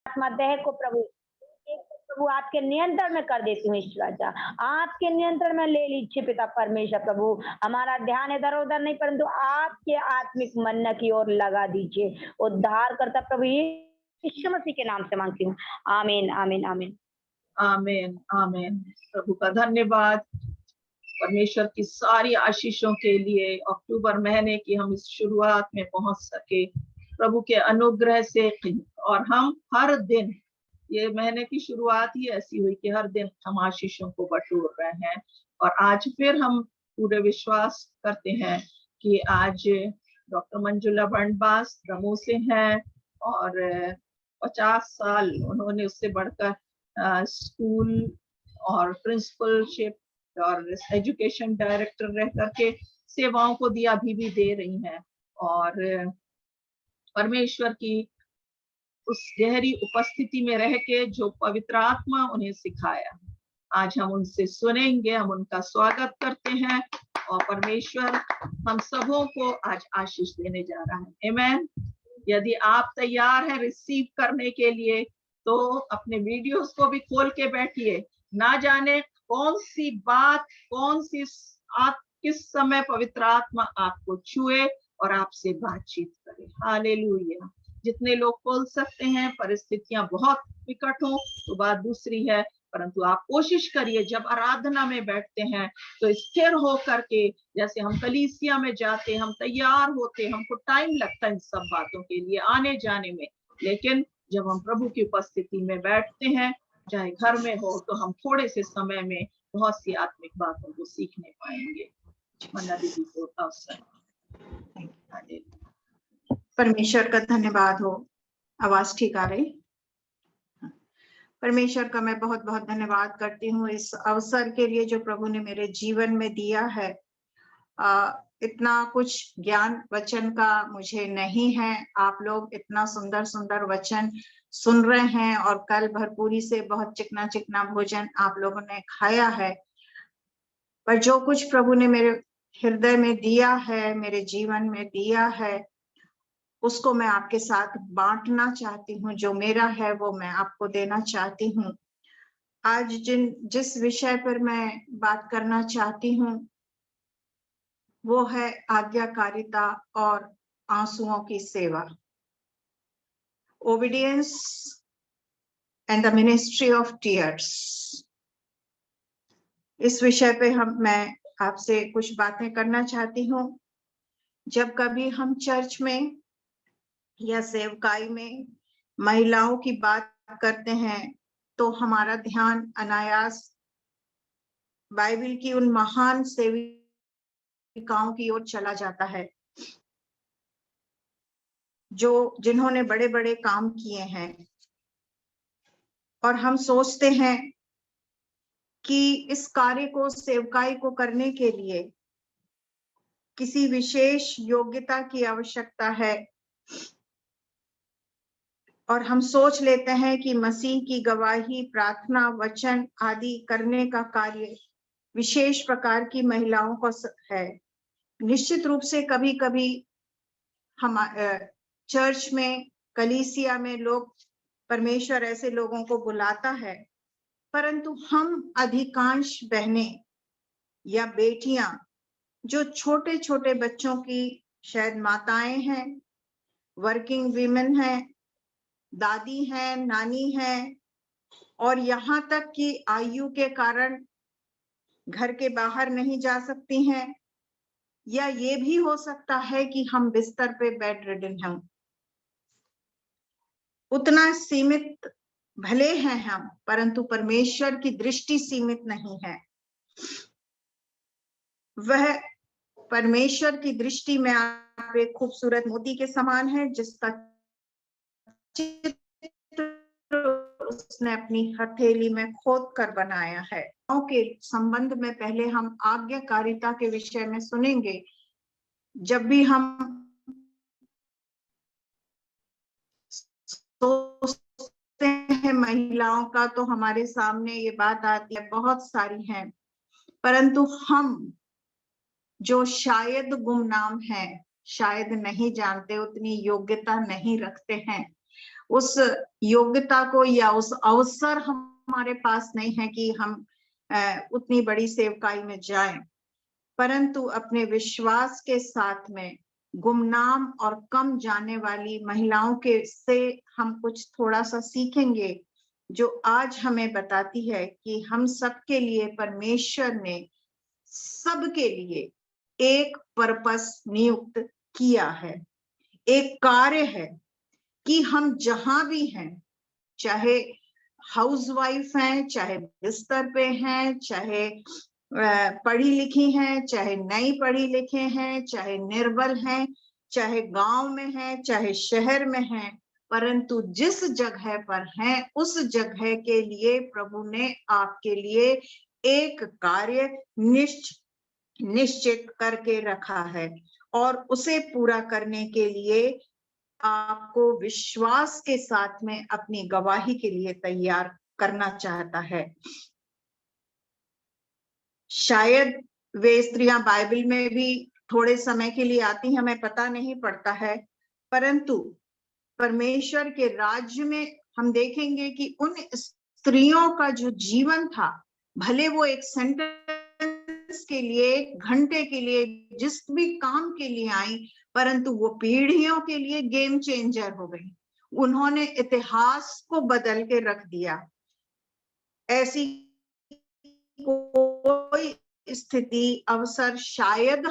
आत्मा देह को प्रभु प्रभु आपके नियंत्रण में कर देती हूँ ईश्वर राजा, आपके नियंत्रण में ले लीजिए पिता परमेश्वर प्रभु। हमारा ध्यान इधर उधर नहीं परंतु आपके आत्मिक मन की ओर लगा दीजिए। उद्धार करता प्रभु यीशु मसीह के नाम से मांगती हूँ, आमीन आमीन आमीन आमीन आमीन। प्रभु का धन्यवाद परमेश्वर की सारी आशीषों के लिए। अक्टूबर महीने की हम इस शुरुआत में पहुंच सके प्रभु के अनुग्रह से, और हम हर दिन, ये महीने की शुरुआत ही ऐसी हुई कि हर दिन हम आशीषों को बटोर रहे हैं। और आज फिर हम पूरे विश्वास करते हैं कि आज डॉक्टर मंजुला बंडबास दमोह से हैं और 50 साल उन्होंने उससे बढ़कर स्कूल और प्रिंसिपलशिप और एजुकेशन डायरेक्टर रह करके सेवाओं को दिया, अभी भी दे रही हैं। और परमेश्वर की उस गहरी उपस्थिति में रह के जो पवित्र आत्मा उन्हें सिखाया, आज हम उनसे सुनेंगे। हम उनका स्वागत करते हैं और परमेश्वर हम सबों को आज आशीष देने जा रहा है। आमीन। यदि आप तैयार हैं रिसीव करने के लिए तो अपने वीडियोस को भी खोल के बैठिए। ना जाने कौन सी बात, कौन सी किस समय पवित्र आत्मा आपको छुए और आपसे बातचीत करे। हालेलुया। जितने लोग खोल सकते हैं, परिस्थितियां बहुत विकट हो तो बात दूसरी है, परंतु आप कोशिश करिए जब आराधना में बैठते हैं तो स्थिर हो करके, जैसे हम कलीसिया में जाते, हम तैयार होते, हमको टाइम लगता है इन सब बातों के लिए आने जाने में, लेकिन जब हम प्रभु की उपस्थिति में बैठते हैं, चाहे घर में हो, तो हम थोड़े से समय में बहुत सी आत्मिक बातों को सीखने पाएंगे। मन्ना दीदी को अवसर। परमेश्वर का धन्यवाद हो। आवाज ठीक आ रही? परमेश्वर का मैं बहुत बहुत धन्यवाद करती हूँ इस अवसर के लिए जो प्रभु ने मेरे जीवन में दिया है। इतना कुछ ज्ञान वचन का मुझे नहीं है। आप लोग इतना सुंदर सुंदर वचन सुन रहे हैं और कल भरपूरी से बहुत चिकना चिकना भोजन आप लोगों ने खाया है। पर जो कुछ प्रभु ने मेरे हृदय में दिया है, मेरे जीवन में दिया है, उसको मैं आपके साथ बांटना चाहती हूँ। जो मेरा है वो मैं आपको देना चाहती हूँ। आज जिस विषय पर मैं बात करना चाहती हूँ वो है आज्ञाकारिता और आंसुओं की सेवा। Obedience and the ministry of tears. इस विषय पे मैं आपसे कुछ बातें करना चाहती हूँ। जब कभी हम चर्च में या सेवकाई में महिलाओं की बात करते हैं तो हमारा ध्यान अनायास बाइबल की उन महान सेविकाओं की ओर चला जाता है जिन्होंने बड़े बड़े काम किए हैं। और हम सोचते हैं कि इस कार्य को, सेवकाई को करने के लिए किसी विशेष योग्यता की आवश्यकता है। और हम सोच लेते हैं कि मसीह की गवाही, प्रार्थना, वचन आदि करने का कार्य विशेष प्रकार की महिलाओं को है। निश्चित रूप से कभी कभी हम चर्च में, कलीसिया में लोग, परमेश्वर ऐसे लोगों को बुलाता है, परंतु हम अधिकांश बहनें या बेटियां जो छोटे छोटे बच्चों की शायद माताएं हैं, वर्किंग वीमेन हैं, दादी हैं, नानी हैं, और यहाँ तक कि आयु के कारण घर के बाहर नहीं जा सकती हैं, या ये भी हो सकता है कि हम बिस्तर पे बेड रिडन हैं। उतना सीमित भले हैं हम, परंतु परमेश्वर की दृष्टि सीमित नहीं है। वह परमेश्वर की दृष्टि में आप एक खूबसूरत मोती के समान है जिसका उसने अपनी हथेली में खोद कर बनाया है। के संबंध में पहले हम आज्ञाकारिता के विषय में सुनेंगे। जब भी हम सोचते हैं महिलाओं का तो हमारे सामने ये बात आती है, बहुत सारी हैं, परंतु हम जो शायद गुमनाम हैं, शायद नहीं जानते, उतनी योग्यता नहीं रखते हैं, उस योग्यता को या उस अवसर हमारे पास नहीं है कि हम उतनी बड़ी सेवकाई में जाएं, परंतु अपने विश्वास के साथ में गुमनाम और कम जाने वाली महिलाओं के से हम कुछ थोड़ा सा सीखेंगे, जो आज हमें बताती है कि हम सबके लिए परमेश्वर ने सबके लिए एक पर्पस नियुक्त किया है, एक कार्य है कि हम जहां भी हैं, चाहे हाउसवाइफ हैं, चाहे बिस्तर पे हैं, चाहे पढ़ी लिखी हैं, चाहे नहीं पढ़ी लिखे हैं, चाहे निर्बल हैं, चाहे गांव में हैं, चाहे शहर में हैं, परंतु जिस जगह पर हैं उस जगह के लिए प्रभु ने आपके लिए एक कार्य निश्चित करके रखा है, और उसे पूरा करने के लिए आपको विश्वास के साथ में अपनी गवाही के लिए तैयार करना चाहता है। शायद वे स्त्रियां बाइबल में भी थोड़े समय के लिए आती, हमें पता नहीं पड़ता है, परंतु परमेश्वर के राज्य में हम देखेंगे कि उन स्त्रियों का जो जीवन था, भले वो एक सेंटेंस के लिए, घंटे के लिए, जिस भी काम के लिए आई, परंतु वो पीढ़ियों के लिए गेम चेंजर हो गई। उन्होंने इतिहास को बदल के रख दिया। ऐसी कोई स्थिति, अवसर शायद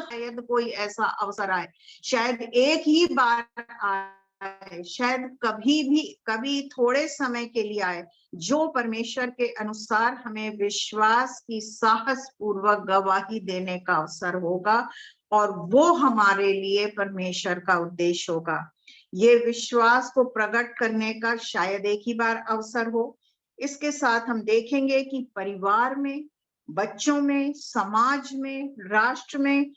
कोई ऐसा अवसर आए, शायद एक ही बार आए, शायद कभी थोड़े समय के लिए आए, जो परमेश्वर के अनुसार हमें विश्वास की साहस पूर्वक गवाही देने का अवसर होगा, और वो हमारे लिए परमेश्वर का उद्देश्य होगा। ये विश्वास को प्रकट करने का शायद एक ही बार अवसर हो। इसके साथ हम देखेंगे कि परिवार में, बच्चों में, समाज में, राष्ट्र में,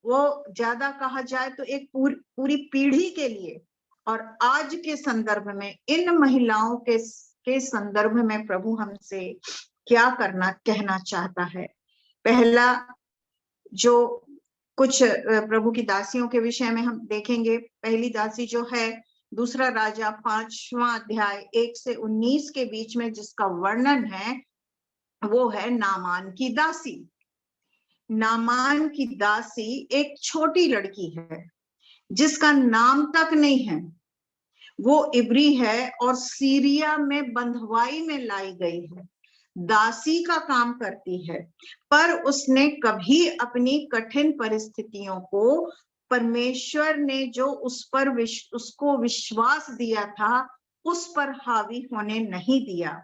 वो ज्यादा कहा जाए तो एक पूरी पीढ़ी के लिए, और आज के संदर्भ में इन महिलाओं के संदर्भ में प्रभु हमसे क्या कहना चाहता है। पहला, जो कुछ प्रभु की दासियों के विषय में हम देखेंगे। पहली दासी जो है, दूसरा राजा 5वां अध्याय 1 से 19 के बीच में जिसका वर्णन है, वो है नामान की दासी। नामान की दासी एक छोटी लड़की है जिसका नाम तक नहीं है। वो इब्री है और सीरिया में बंधुआई में लाई गई है, दासी का काम करती है, पर उसने कभी अपनी कठिन परिस्थितियों को, परमेश्वर ने जो उसको विश्वास दिया था, उस पर हावी होने नहीं दिया।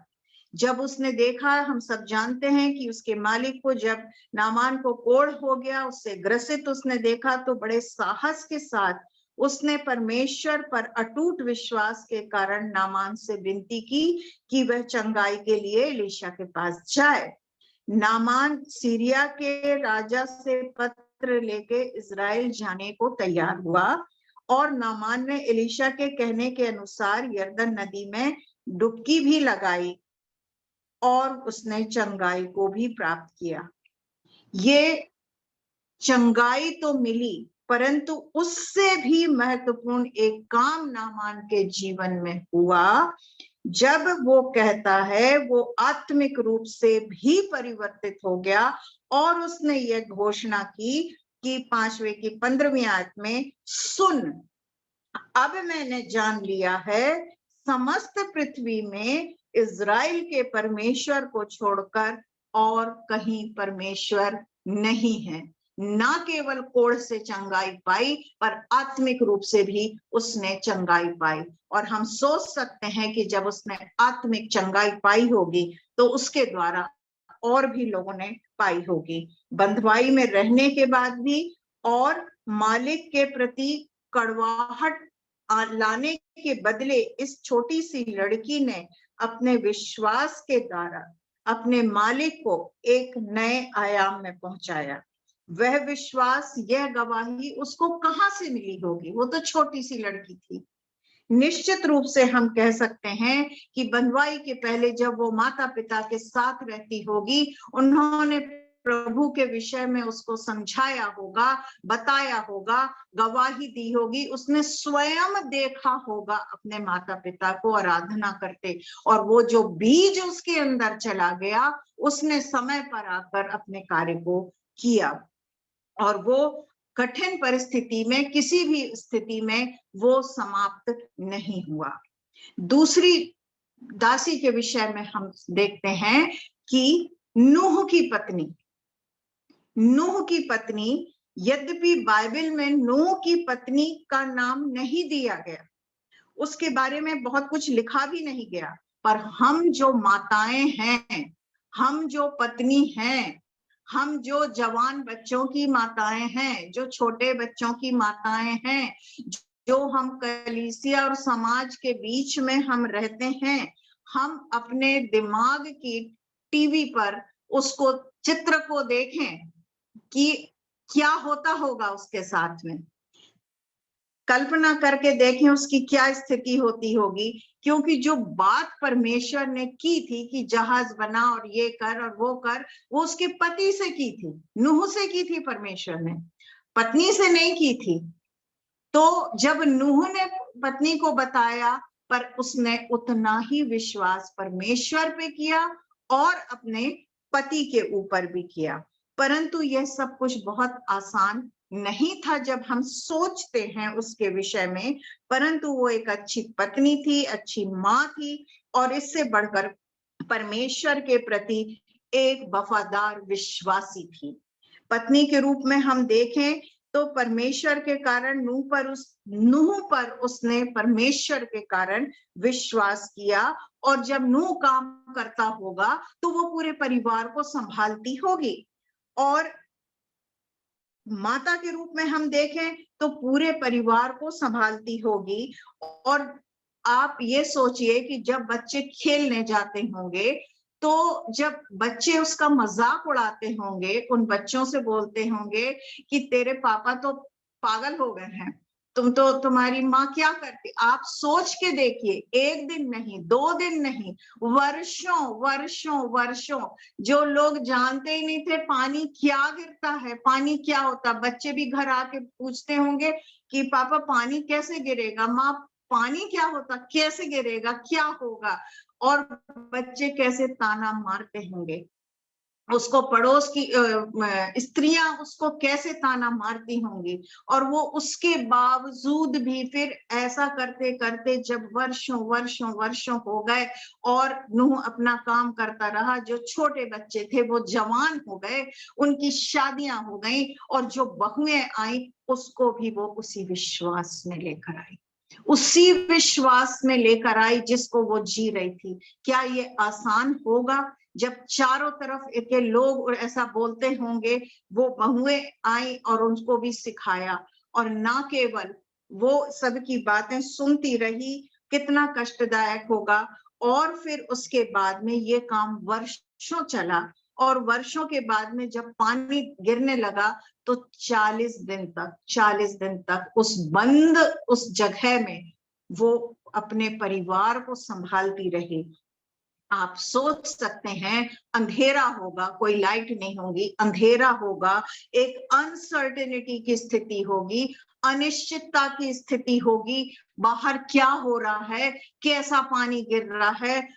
जब उसने देखा, हम सब जानते हैं कि उसके मालिक को, जब नामान को कोढ़ हो गया, उससे ग्रसित उसने देखा, तो बड़े साहस के साथ उसने परमेश्वर पर अटूट विश्वास के कारण नामान से विनती की कि वह चंगाई के लिए एलीशा के पास जाए। नामान सीरिया के राजा से पत्र लेके इजराइल जाने को तैयार हुआ, और नामान ने एलीशा के कहने के अनुसार यरदन नदी में डुबकी भी लगाई, और उसने चंगाई को भी प्राप्त किया। ये चंगाई तो मिली, परंतु उससे भी महत्वपूर्ण एक काम नामान के जीवन में हुआ, जब वो कहता है, वो आत्मिक रूप से भी परिवर्तित हो गया, और उसने ये घोषणा की कि 5वें की 15वीं आयत में, सुन, अब मैंने जान लिया है समस्त पृथ्वी में इजराइल के परमेश्वर को छोड़कर और कहीं परमेश्वर नहीं है। ना केवल कोढ़ से चंगाई पाई, पर आत्मिक रूप से भी उसने चंगाई पाई। और हम सोच सकते हैं कि जब उसने आत्मिक चंगाई पाई होगी, तो उसके द्वारा और भी लोगों ने पाई होगी। बंधुआई में रहने के बाद भी, और मालिक के प्रति कड़वाहट लाने के बदले, इस छोटी सी लड़की ने अपने विश्वास के द्वारा अपने मालिक को एक नए आयाम में पहुंचाया। वह विश्वास, यह गवाही उसको कहां से मिली होगी? वो तो छोटी सी लड़की थी। निश्चित रूप से हम कह सकते हैं कि बंधुआई के पहले जब वो माता पिता के साथ रहती होगी, उन्होंने प्रभु के विषय में उसको समझाया होगा, बताया होगा, गवाही दी होगी, उसने स्वयं देखा होगा अपने माता पिता को आराधना करते, और वो जो बीज उसके अंदर चला गया उसने समय पर आकर अपने कार्य को किया, और वो कठिन परिस्थिति में, किसी भी स्थिति में वो समाप्त नहीं हुआ। दूसरी दासी के विषय में हम देखते हैं कि नूह की पत्नी, यद्यपि बाइबल में नूह की पत्नी का नाम नहीं दिया गया, उसके बारे में बहुत कुछ लिखा भी नहीं गया, पर हम जो माताएं हैं, हम जो पत्नी हैं, हम जो जवान बच्चों की माताएं हैं, जो छोटे बच्चों की माताएं हैं, जो हम कलीसिया और समाज के बीच में हम रहते हैं, हम अपने दिमाग की टीवी पर उसको चित्र को देखें कि क्या होता होगा उसके साथ में, कल्पना करके देखें उसकी क्या स्थिति होती होगी, क्योंकि जो बात परमेश्वर ने की थी कि जहाज बना और ये कर और वो कर, वो उसके पति से की थी, नूह से की थी, परमेश्वर ने पत्नी से नहीं की थी। तो जब नूह ने पत्नी को बताया, पर उसने उतना ही विश्वास परमेश्वर पे किया और अपने पति के ऊपर भी किया। परंतु यह सब कुछ बहुत आसान नहीं था जब हम सोचते हैं उसके विषय में, परंतु वो एक अच्छी पत्नी थी, अच्छी माँ थी, और इससे बढ़कर परमेश्वर के प्रति एक वफादार विश्वासी थी। पत्नी के रूप में हम देखें तो परमेश्वर के कारण नूह पर उसने परमेश्वर के कारण विश्वास किया, और जब नूह काम करता होगा तो वो पूरे परिवार को संभालती होगी। और माता के रूप में हम देखें तो पूरे परिवार को संभालती होगी। और आप ये सोचिए कि जब बच्चे खेलने जाते होंगे तो जब बच्चे उसका मजाक उड़ाते होंगे, उन बच्चों से बोलते होंगे कि तेरे पापा तो पागल हो गए हैं, तुम्हारी माँ क्या करती। आप सोच के देखिए, एक दिन नहीं, 2 दिन नहीं, वर्षों वर्षों वर्षों, जो लोग जानते ही नहीं थे पानी क्या गिरता है, पानी क्या होता, बच्चे भी घर आके पूछते होंगे कि पापा पानी कैसे गिरेगा, माँ पानी क्या होता, कैसे गिरेगा, क्या होगा, और बच्चे कैसे ताना मारते होंगे, उसको पड़ोस की स्त्रियां उसको कैसे ताना मारती होंगी, और वो उसके बावजूद भी फिर ऐसा करते करते जब वर्षों वर्षों वर्षों हो गए और नूह अपना काम करता रहा, जो छोटे बच्चे थे वो जवान हो गए, उनकी शादियां हो गई, और जो बहुएं आई उसको भी वो उसी विश्वास में लेकर आई, उसी विश्वास में लेकर आई जिसको वो जी रही थी। क्या ये आसान होगा? जब चारों तरफ के लोग ऐसा बोलते होंगे, वो बहुएं आई और उनको भी सिखाया, और ना केवल वो सबकी बातें सुनती रही, कितना कष्टदायक होगा। और फिर उसके बाद में ये काम वर्षों चला, और वर्षों के बाद में जब पानी गिरने लगा तो 40 दिन तक उस जगह में वो अपने परिवार को संभालती रही। आप सोच सकते हैं, अंधेरा होगा, कोई लाइट नहीं होगी, अंधेरा होगा, एक अनसर्टेनिटी की स्थिति होगी, अनिश्चितता की स्थिति होगी, बाहर क्या हो रहा है, कैसा पानी गिर रहा है,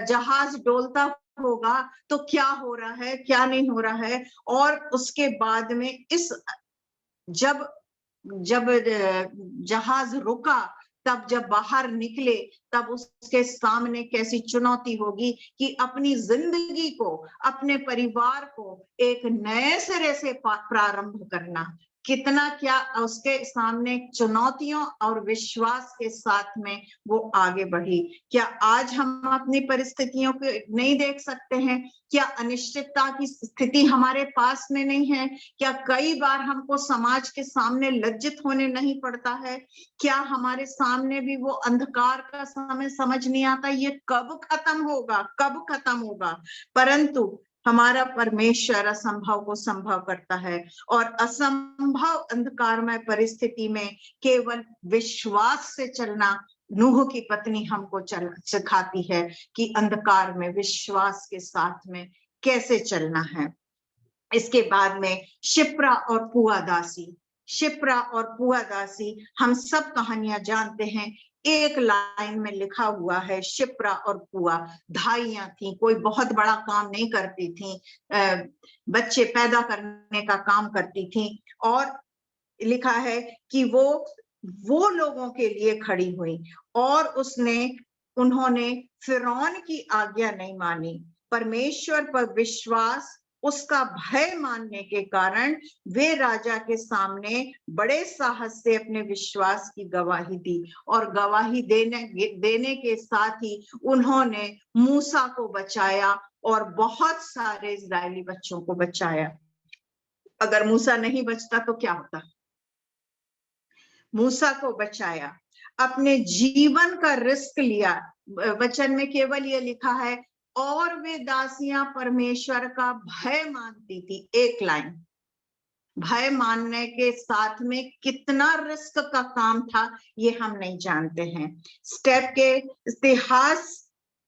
जहाज डोलता होगा तो क्या हो रहा है, क्या नहीं हो रहा है। और उसके बाद में जब जहाज रुका, तब जब बाहर निकले, तब उसके सामने कैसी चुनौती होगी कि अपनी जिंदगी को, अपने परिवार को एक नए सिरे से प्रारंभ करना, कितना क्या उसके सामने चुनौतियों और विश्वास के साथ में वो आगे बढ़ी। क्या आज हम अपनी परिस्थितियों को नहीं देख सकते हैं? क्या अनिश्चितता की स्थिति हमारे पास में नहीं है? क्या कई बार हमको समाज के सामने लज्जित होने नहीं पड़ता है? क्या हमारे सामने भी वो अंधकार का समय समझ नहीं आता, ये कब खत्म होगा, कब खत्म होगा? परंतु हमारा परमेश्वर असंभव को संभव करता है, और असंभव अंधकारमय परिस्थिति में केवल विश्वास से चलना नूह की पत्नी हमको सिखाती है कि अंधकार में विश्वास के साथ में कैसे चलना है। इसके बाद में शिप्रा और पुआ दासी। शिप्रा और पुआ दासी, हम सब कहानियां जानते हैं। एक लाइन में लिखा हुआ है, शिप्रा और पुआ धाइयां थी, कोई बहुत बड़ा काम नहीं करती थी, बच्चे पैदा करने का काम करती थी। और लिखा है कि वो लोगों के लिए खड़ी हुई और उन्होंने फिरौन की आज्ञा नहीं मानी। परमेश्वर पर विश्वास, उसका भय मानने के कारण वे राजा के सामने बड़े साहस से अपने विश्वास की गवाही दी, और गवाही देने के साथ ही उन्होंने मूसा को बचाया और बहुत सारे इजरायली बच्चों को बचाया। अगर मूसा नहीं बचता तो क्या होता? मूसा को बचाया, अपने जीवन का रिस्क लिया। वचन में केवल ये लिखा है, और वे दासियां परमेश्वर का भय मानती थी। एक लाइन, भय मानने के साथ में कितना रिस्क का काम था ये हम नहीं जानते हैं। स्टेप के इतिहास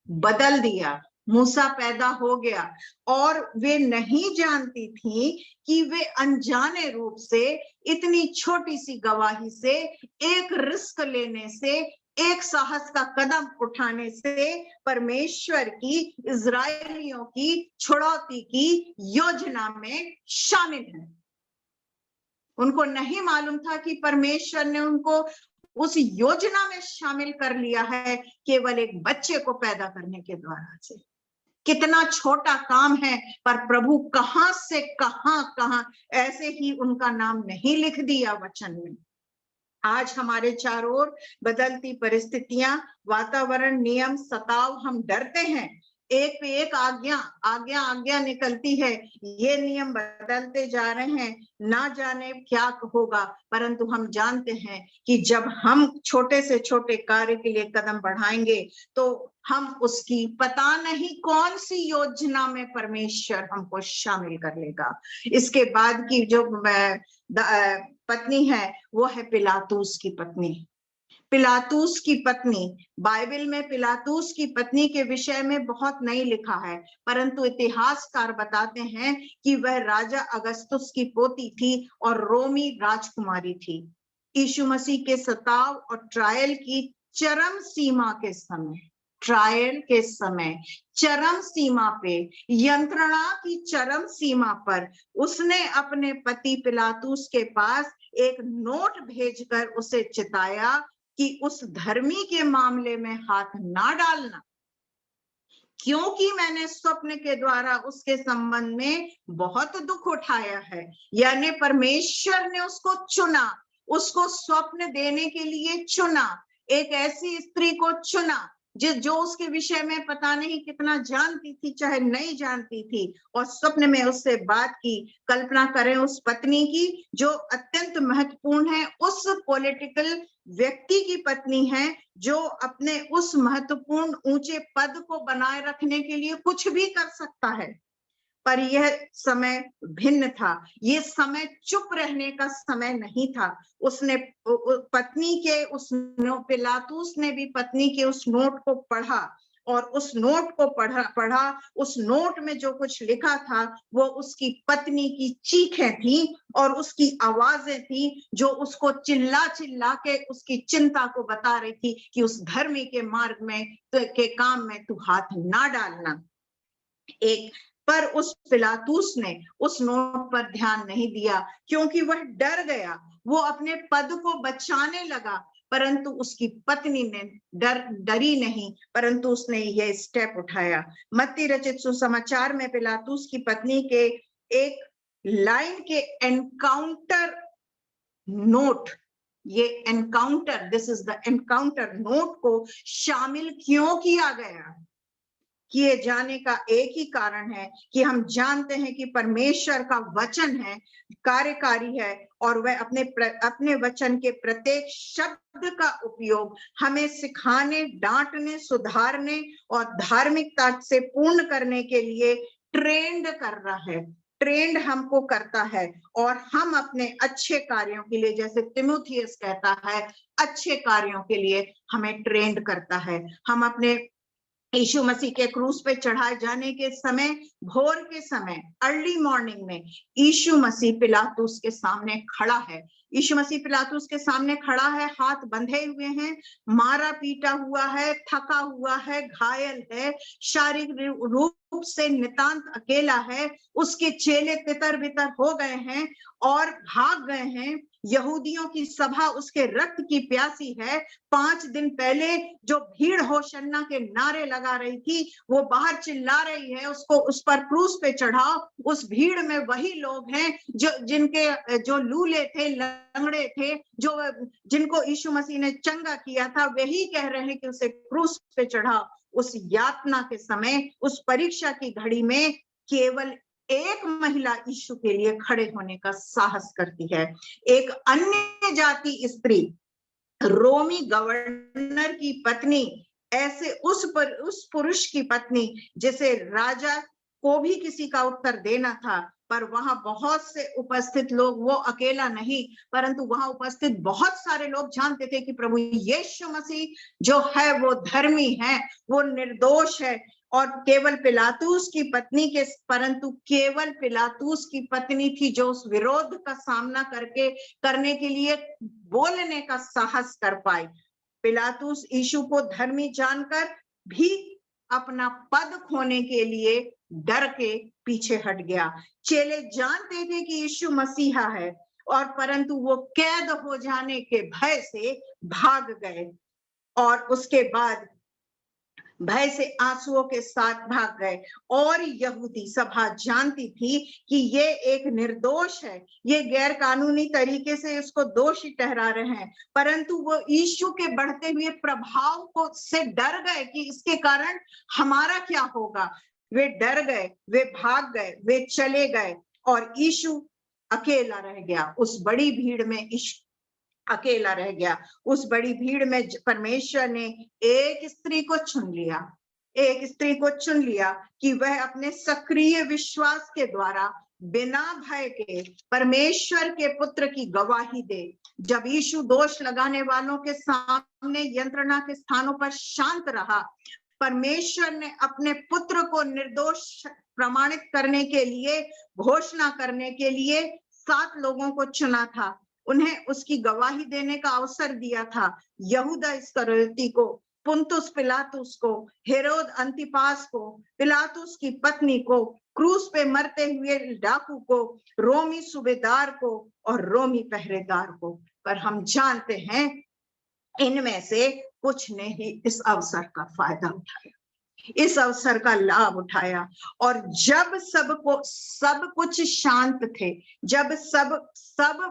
बदल दिया। मूसा पैदा हो गया और वे नहीं जानती थी कि वे अनजाने रूप से इतनी छोटी सी गवाही से, एक रिस्क लेने से, एक साहस का कदम उठाने से परमेश्वर की, इजरायलियों की छुड़ौती की योजना में शामिल है। उनको नहीं मालूम था कि परमेश्वर ने उनको उस योजना में शामिल कर लिया है केवल एक बच्चे को पैदा करने के द्वारा से। कितना छोटा काम है, पर प्रभु कहां से कहां ऐसे ही उनका नाम नहीं लिख दिया वचन में। आज हमारे चारों ओर बदलती परिस्थितियां, वातावरण, नियम, सताव, हम डरते हैं। एक पे एक आज्ञा निकलती है, ये नियम बदलते जा रहे हैं, ना जाने क्या होगा। परंतु हम जानते हैं कि जब हम छोटे से छोटे कार्य के लिए कदम बढ़ाएंगे तो हम उसकी पता नहीं कौन सी योजना में परमेश्वर हमको शामिल कर लेगा। इसके बाद की जो पत्नी है वो है पिलातूस की पत्नी। पिलातूस की पत्नी, बाइबल में पिलातूस की पत्नी के विषय में बहुत नहीं लिखा है, परंतु इतिहासकार बताते हैं कि वह राजा अगस्तुस की पोती थी और रोमी राजकुमारी थी। यीशु मसीह के सताव और ट्रायल की चरम सीमा के समय, चरम सीमा पे, यंत्रणा की चरम सीमा पर उसने अपने पति पिलातूस के पास एक नोट भेजकर उसे चिताया कि उस धर्मी के मामले में हाथ ना डालना, क्योंकि मैंने स्वप्न के द्वारा उसके संबंध में बहुत दुख उठाया है। यानी परमेश्वर ने उसको चुना, उसको स्वप्न देने के लिए चुना, एक ऐसी स्त्री को चुना जो उसके विषय में पता नहीं कितना जानती थी, चाहे नहीं जानती थी, और स्वप्न में उससे बात की। कल्पना करें उस पत्नी की जो अत्यंत महत्वपूर्ण है, उस पॉलिटिकल व्यक्ति की पत्नी है जो अपने उस महत्वपूर्ण ऊंचे पद को बनाए रखने के लिए कुछ भी कर सकता है। पर यह समय भिन्न था, ये समय चुप रहने का समय नहीं था। उसने पत्नी के उस पिलातूस ने भी पत्नी के उस नोट को पढ़ा, और उस नोट को पढ़ा। उस नोट में जो कुछ लिखा था वो उसकी पत्नी की चीखें थी और उसकी आवाजें थी जो उसको चिल्ला चिल्ला के उसकी चिंता को बता रही थी कि उस धर्मी के मार्ग में के काम में तू हाथ ना डालना। पर उस पिलातूस ने उस नोट पर ध्यान नहीं दिया, क्योंकि वह डर गया। वो अपने पद को बचाने लगा, परंतु उसकी पत्नी ने डरी नहीं, परंतु उसने यह स्टेप उठाया। मत्ती रचित सुसमाचार में पिलातूस की पत्नी के एक लाइन के एनकाउंटर नोट, ये encounter, this is the encounter note को शामिल क्यों किया गया? किए जाने का एक ही कारण है कि हम जानते हैं कि परमेश्वर का वचन है, कार्यकारी है, और वह अपने वचन के प्रत्येक शब्द का उपयोग हमें सिखाने, डांटने, सुधारने और धार्मिकता से पूर्ण करने के लिए ट्रेंड कर रहा है, ट्रेंड हमको करता है। और हम अपने अच्छे कार्यों के लिए, जैसे तिमुथियस कहता है, अच्छे कार्यों के लिए हमें ट्रेंड करता है। हम अपने यीशु मसीह के क्रूस पे चढ़ाए जाने के समय, भोर के समय, अर्ली मॉर्निंग में यीशु मसीह पिलातुस के सामने खड़ा है। यीशु मसीह पिलातुस के सामने खड़ा है, हाथ बंधे हुए हैं, मारा पीटा हुआ है, थका हुआ है, घायल है, शारीरिक रूप से नितांत अकेला है। उसके चेले तितर बितर हो गए हैं और भाग गए हैं। यहूदियों की सभा उसके रक्त की प्यासी है। 5 दिन पहले जो भीड़ होशन्ना के नारे लगा रही थी, वो बाहर चिल्ला रही है उसको उस पर क्रूस पे चढ़ाओ। उस भीड़ में वही लोग हैं जो लूले थे, लंगड़े थे, जिनको यीशु मसीह ने चंगा किया था, वही कह रहे हैं कि उसे क्रूस पे चढ़ाओ। उस यातना के समय, उस परीक्षा की घड़ी में केवल एक महिला यीशु के लिए खड़े होने का साहस करती है। एक अन्य जाति स्त्री, रोमी गवर्नर की पत्नी, ऐसे उस पुरुष की पत्नी जिसे राजा को भी किसी का उत्तर देना था, पर वहां बहुत से उपस्थित लोग, वो अकेला नहीं परंतु वहां उपस्थित बहुत सारे लोग जानते थे कि प्रभु यीशु मसीह जो है वो धर्मी है, वो निर्दोष है। और केवल पिलातुस की पत्नी परंतु केवल पिलातुस की पत्नी थी जो उस विरोध का सामना करने के लिए बोलने का साहस कर पाई। पिलातुस यीशु को धर्मी जानकर भी अपना पद खोने के लिए डर के पीछे हट गया। चेले जानते थे कि यीशु मसीहा है, और परंतु वो कैद हो जाने के भय से भाग गए, और उसके बाद भय से आंसुओं के साथ भाग गए। और यहूदी सभा जानती थी कि ये एक निर्दोष है, ये गैर कानूनी तरीके से इसको दोषी ठहरा रहे हैं, परंतु वो यीशु के बढ़ते हुए प्रभाव को से डर गए कि इसके कारण हमारा क्या होगा। वे डर गए, वे भाग गए, वे चले गए, और यीशु अकेला रह गया। उस बड़ी भीड़ में अकेला रह गया। उस बड़ी भीड़ में परमेश्वर ने एक स्त्री को चुन लिया कि वह अपने सक्रिय विश्वास के द्वारा बिना भय के परमेश्वर के पुत्र की गवाही दे। जब यीशु दोष लगाने वालों के सामने यंत्रणा के स्थानों पर शांत रहा, परमेश्वर ने अपने पुत्र को निर्दोष प्रमाणित करने के लिए, घोषणा करने के लिए 7 लोगों को चुना था। उन्हें उसकी गवाही देने का अवसर दिया था। यहूदा इस्करियोती को, पुन्तुस पिलातुस को, हेरोद अंतिपास को, पिलातुस की पत्नी को, क्रूस पे मरते हुए डाकू को, रोमी सूबेदार को और रोमी पहरेदार को। पर हम जानते हैं इनमें से कुछ ने ही इस अवसर का फायदा उठाया, इस अवसर का लाभ उठाया। और जब सब कुछ शांत थे, जब सब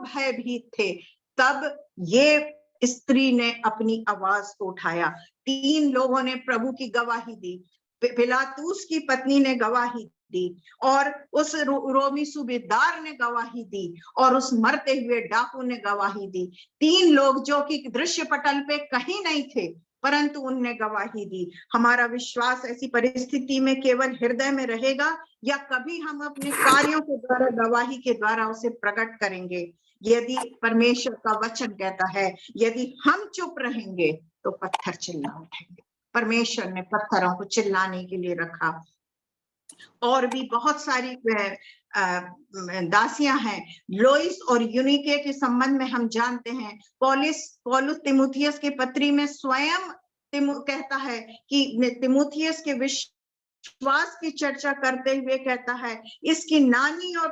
भयभीत थे, तब ये स्त्री ने अपनी आवाज को उठाया। 3 लोगों ने प्रभु की गवाही दी। पिलातुस की पत्नी ने गवाही दी, और उस रोमी सूबेदार ने गवाही दी, और उस मरते हुए डाकू ने गवाही दी। 3 लोग जो कि दृश्य पटल पे कहीं नहीं थे, परंतु उनने गवाही दी। हमारा विश्वास ऐसी परिस्थिति में केवल हृदय में रहेगा, या कभी हम अपने कार्यों के द्वारा, गवाही के द्वारा उसे प्रकट करेंगे? यदि परमेश्वर का वचन कहता है, यदि हम चुप रहेंगे तो पत्थर चिल्ला उठेंगे। परमेश्वर ने पत्थरों को चिल्लाने के लिए रखा। और भी बहुत सारी दासियां हैं। लोइस और यूनिके के संबंध में हम जानते हैं, पौलुस तिमुथियस के पत्री में स्वयं कहता है कि तिमुथियस के विश्वास की चर्चा करते हुए कहता है, इसकी नानी और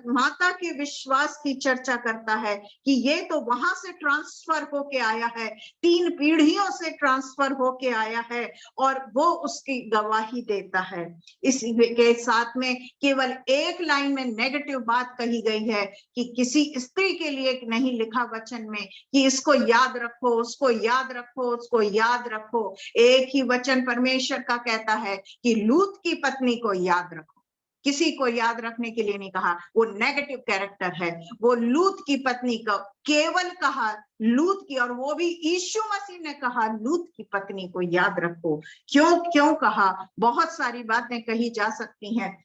माता के विश्वास की चर्चा करता है कि ये तो वहां से ट्रांसफर होके आया है, 3 पीढ़ियों से ट्रांसफर होके आया है, और वो उसकी गवाही देता है। इसी के साथ में केवल एक लाइन में नेगेटिव बात कही गई है कि किसी स्त्री के लिए नहीं लिखा वचन में कि इसको याद रखो, उसको याद रखो, उसको याद रखो। एक ही वचन परमेश्वर का कहता है कि लूत की पत्नी को याद रखो। किसी को याद रखने के लिए नहीं कहा, वो नेगेटिव कैरेक्टर है। वो लूत की पत्नी को केवल कहा, लूत की, और वो भी यीशु मसीह ने कहा लूत की पत्नी को याद रखो। क्यों कहा? बहुत सारी बातें कही जा सकती हैं,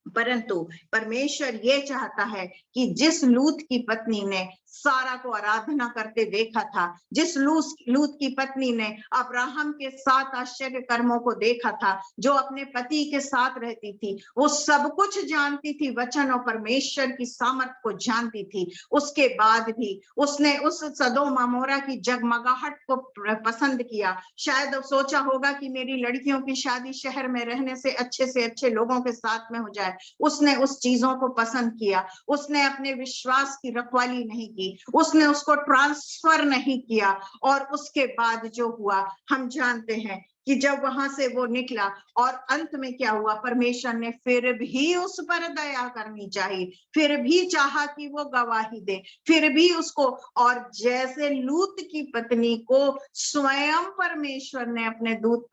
परंतु परमेश्वर ये चाहता है कि जिस लूत की पत्नी ने सारा को आराधना करते देखा था, जिस लूत की पत्नी ने अब्राहम के 7 आश्चर्य कर्मों को देखा था, जो अपने पति के साथ रहती थी, वो सब कुछ जानती थी, वचन और परमेश्वर की सामर्थ को जानती थी, उसके बाद भी उसने उस सदोम अमोरा की जगमगाहट को पसंद किया। शायद सोचा होगा कि मेरी लड़कियों की शादी शहर में रहने से अच्छे लोगों के साथ में हो जाए। उसने उस चीजों को पसंद किया, उसने अपने विश्वास की रखवाली नहीं की, उसने उसको ट्रांसफर नहीं किया, और उसके बाद जो हुआ हम जानते हैं कि जब वहां से वो निकला और अंत में क्या हुआ, परमेश्वर ने फिर भी उस पर दया करनी चाहिए, फिर भी चाहा कि वो गवाही दे, फिर भी उसको, और जैसे लूत की पत्नी को स्वयं परमेश्वर ने अपने दूत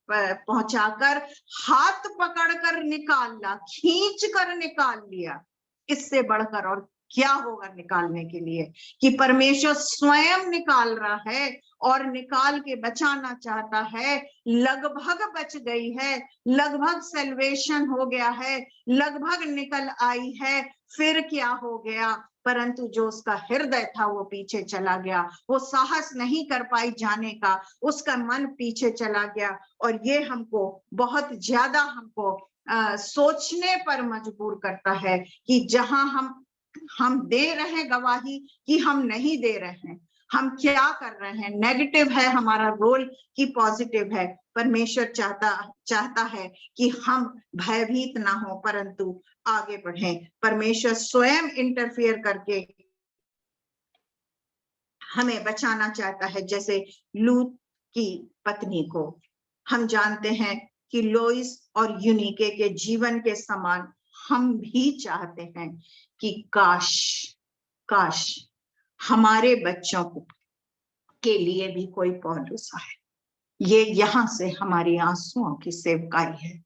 पहुंचाकर हाथ पकड़कर निकाला, खींच कर निकाल लिया। इससे बढ़कर और क्या होगा निकालने के लिए, कि परमेश्वर स्वयं निकाल रहा है और निकाल के बचाना चाहता है। लगभग बच गई है, लगभग सैल्वेशन हो गया है, लगभग निकल आई है, फिर क्या हो गया, परंतु जो उसका हृदय था वो पीछे चला गया, वो साहस नहीं कर पाई जाने का, उसका मन पीछे चला गया। और ये हमको बहुत ज्यादा हमको सोचने पर मजबूर करता है कि जहां हम दे रहे हैं गवाही कि हम नहीं दे रहे हैं, हम क्या कर रहे हैं, नेगेटिव है हमारा रोल कि पॉजिटिव है। परमेश्वर चाहता है कि हम भयभीत ना हो परंतु आगे बढ़ें। परमेश्वर स्वयं इंटरफियर करके हमें बचाना चाहता है, जैसे लूत की पत्नी को। हम जानते हैं कि लोइस और यूनिके के जीवन के समान हम भी चाहते हैं कि काश हमारे बच्चों के लिए भी कोई पौलुस आए। ये यहाँ से हमारी आंसुओं की सेवकाई है,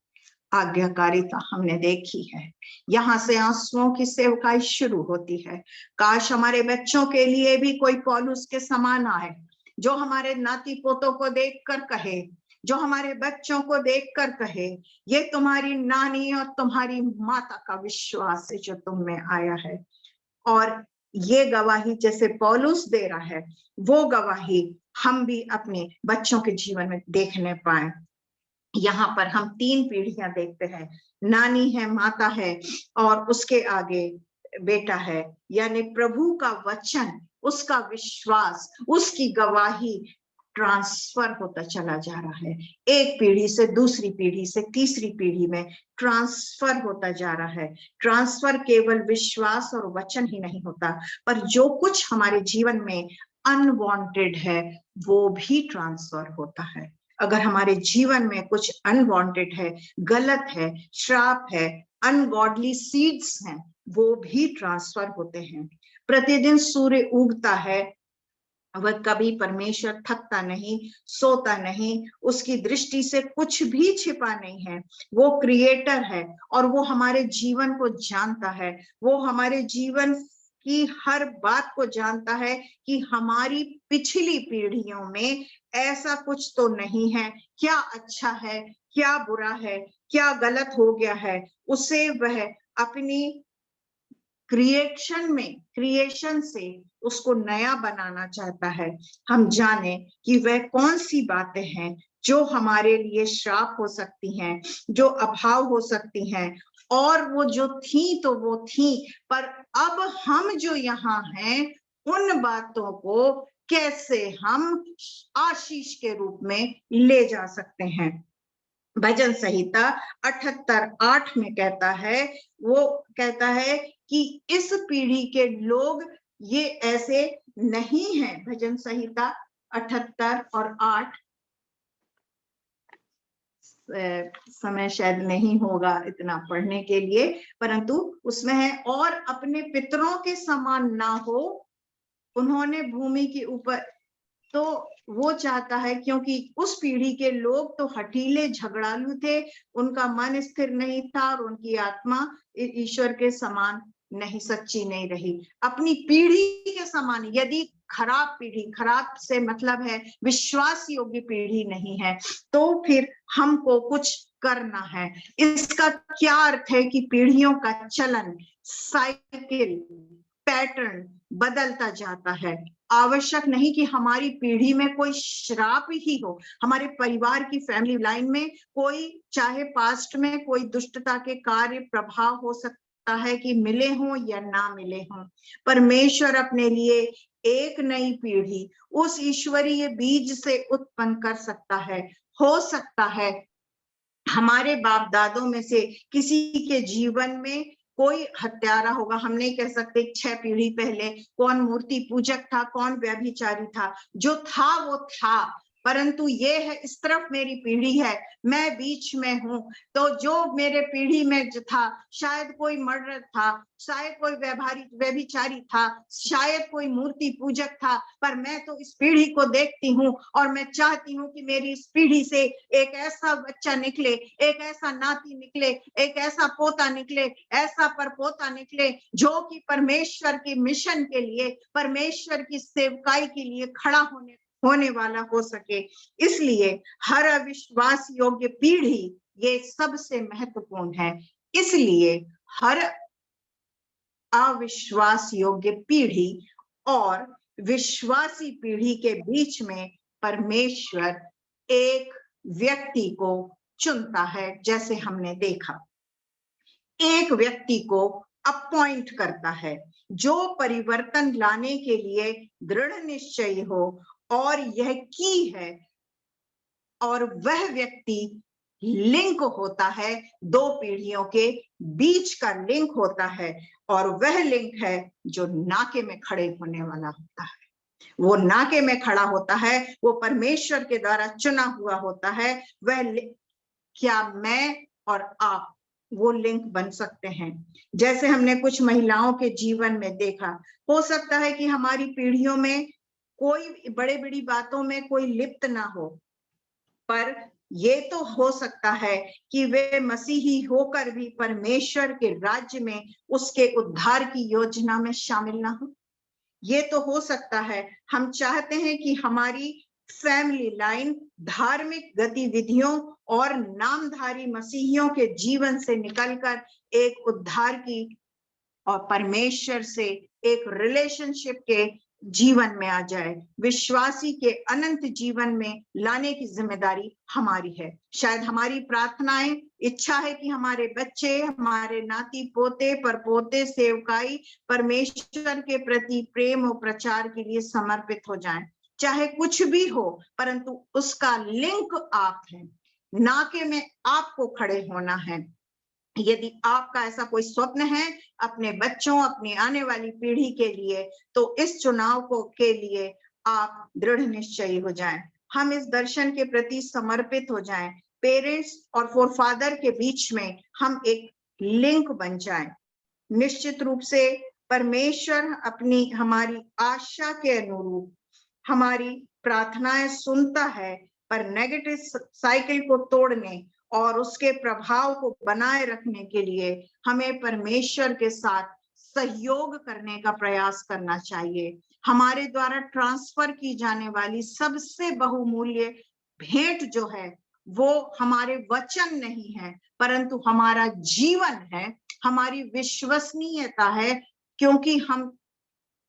आज्ञाकारिता हमने देखी है, यहाँ से आंसुओं की सेवकाई शुरू होती है। काश हमारे बच्चों के लिए भी कोई पौलुस के समान आए, जो हमारे नाती पोतों को देखकर कहे, जो हमारे बच्चों को देखकर कहे, ये तुम्हारी नानी और तुम्हारी माता का विश्वास है जो तुम में आया है। और ये गवाही जैसे पौलुस दे रहा है, वो गवाही हम भी अपने बच्चों के जीवन में देखने पाए। यहाँ पर हम 3 पीढ़ियां देखते हैं, नानी है, माता है और उसके आगे बेटा है, यानी प्रभु का वचन, उसका विश्वास, उसकी गवाही ट्रांसफर होता चला जा रहा है। एक पीढ़ी से दूसरी पीढ़ी से तीसरी पीढ़ी में ट्रांसफर होता जा रहा है। ट्रांसफर केवल विश्वास और वचन ही नहीं होता, पर जो कुछ हमारे जीवन में अनवांटेड है वो भी ट्रांसफर होता है। अगर हमारे जीवन में कुछ अनवांटेड है, गलत है, श्राप है, अनगॉडली सीड्स हैं, वो भी ट्रांसफर होते हैं। प्रतिदिन सूर्य उगता है, वह कभी परमेश्वर थकता नहीं, सोता नहीं, उसकी दृष्टि से कुछ भी छिपा नहीं है। वो क्रिएटर है और वो हमारे जीवन को जानता है, वो हमारे जीवन की हर बात को जानता है कि हमारी पिछली पीढ़ियों में ऐसा कुछ तो नहीं है, क्या अच्छा है, क्या बुरा है, क्या गलत हो गया है, उसे वह अपनी क्रिएशन से उसको नया बनाना चाहता है। हम जाने कि वह कौन सी बातें हैं जो हमारे लिए श्राप हो सकती हैं, जो अभाव हो सकती हैं, और वो जो थी तो वो थी, पर अब हम जो यहाँ हैं उन बातों को कैसे हम आशीष के रूप में ले जा सकते हैं। भजन संहिता 78:8 में कहता है, वो कहता है कि इस पीढ़ी के लोग ये ऐसे नहीं हैं। भजन संहिता 78 और 8, समय शायद नहीं होगा इतना पढ़ने के लिए, परंतु उसमें है, और अपने पितरों के समान ना हो, उन्होंने भूमि के ऊपर, तो वो चाहता है, क्योंकि उस पीढ़ी के लोग तो हठीले झगड़ालू थे, उनका मन स्थिर नहीं था और उनकी आत्मा ईश्वर के समान नहीं, सच्ची नहीं रही। अपनी पीढ़ी के समान, यदि खराब पीढ़ी, खराब से मतलब है विश्वास योग्य पीढ़ी नहीं है, तो फिर हमको कुछ करना है। इसका क्या अर्थ है कि पीढ़ियों का चलन, साइकिल, पैटर्न बदलता जाता है। आवश्यक नहीं कि हमारी पीढ़ी में कोई श्राप ही हो, हमारे परिवार की फैमिली लाइन में कोई, चाहे पास्ट में कोई दुष्टता के कार्य प्रभाव हो सकता है कि मिले हों या ना मिले हों। परमेश्वर अपने लिए एक नई पीढ़ी उस ईश्वरीय बीज से उत्पन्न कर सकता है। हो सकता है हमारे बाप दादों में से किसी के जीवन में कोई हत्यारा होगा, हम नहीं कह सकते 6 पीढ़ी पहले कौन मूर्ति पूजक था, कौन व्यभिचारी था, जो था वो था, परंतु ये है इस तरफ मेरी पीढ़ी है, मैं बीच में हूं, तो जो मेरे पीढ़ी में जो था, शायद कोई मर्डर था, शायद कोई व्यभिचारी था, शायद कोई मूर्ति पूजक था, पर मैं तो इस पीढ़ी को देखती हूँ और मैं चाहती हूँ कि मेरी इस पीढ़ी से एक ऐसा बच्चा निकले, एक ऐसा नाती निकले, एक ऐसा पोता निकले, ऐसा परपोता निकले जो कि परमेश्वर के मिशन के लिए, परमेश्वर की सेवकाई के लिए खड़ा होने वाला हो सके। इसलिए हर अविश्वास योग्य पीढ़ी ये सबसे महत्वपूर्ण है। इसलिए हर अविश्वास योग्य पीढ़ी और विश्वासी पीढ़ी के बीच में परमेश्वर एक व्यक्ति को चुनता है। जैसे हमने देखा, एक व्यक्ति को अपॉइंट करता है जो परिवर्तन लाने के लिए दृढ़ निश्चयी हो और यह की है, और वह व्यक्ति लिंक होता है, 2 पीढ़ियों के बीच का लिंक होता है, और वह लिंक है जो नाके में खड़े होने वाला होता है। वो नाके में खड़ा होता है, वो परमेश्वर के द्वारा चुना हुआ होता है। वह क्या मैं और आप वो लिंक बन सकते हैं? जैसे हमने कुछ महिलाओं के जीवन में देखा, हो सकता है कि हमारी पीढ़ियों में कोई बड़े बड़ी बातों में कोई लिप्त ना हो, पर ये तो हो सकता है कि वे मसीही होकर भी परमेश्वर के राज्य में उसके उद्धार की योजना में शामिल ना हो। ये तो हो सकता है। हम चाहते हैं कि हमारी फैमिली लाइन धार्मिक गतिविधियों और नामधारी मसीहियों के जीवन से निकलकर एक उद्धार की और परमेश्वर से एक रिलेशनशिप के जीवन में आ जाए। विश्वासी के अनंत जीवन में लाने की जिम्मेदारी हमारी है। शायद हमारी प्रार्थनाएं, इच्छा है कि हमारे बच्चे, हमारे नाती पोते परपोते सेवकाई परमेश्वर के प्रति प्रेम और प्रचार के लिए समर्पित हो जाएं। चाहे कुछ भी हो, परंतु उसका लिंक आप है, नाके में आपको खड़े होना है। यदि आपका ऐसा कोई स्वप्न है अपने बच्चों, अपनी आने वाली पीढ़ी के लिए, तो इस चुनाव को के लिए आप दृढ़ निश्चयी हो जाएं। हम इस दर्शन के प्रति समर्पित हो जाएं। पेरेंट्स और फोरफादर के बीच में हम एक लिंक बन जाएं। निश्चित रूप से परमेश्वर अपनी हमारी आशा के अनुरूप हमारी प्रार्थनाएं सुनता है, पर नेगेटिव साइकिल को तोड़ने और उसके प्रभाव को बनाए रखने के लिए हमें परमेश्वर के साथ सहयोग करने का प्रयास करना चाहिए। हमारे द्वारा ट्रांसफर की जाने वाली सबसे बहुमूल्य भेंट जो है वो हमारे वचन नहीं है, परंतु हमारा जीवन है, हमारी विश्वसनीयता है। क्योंकि हम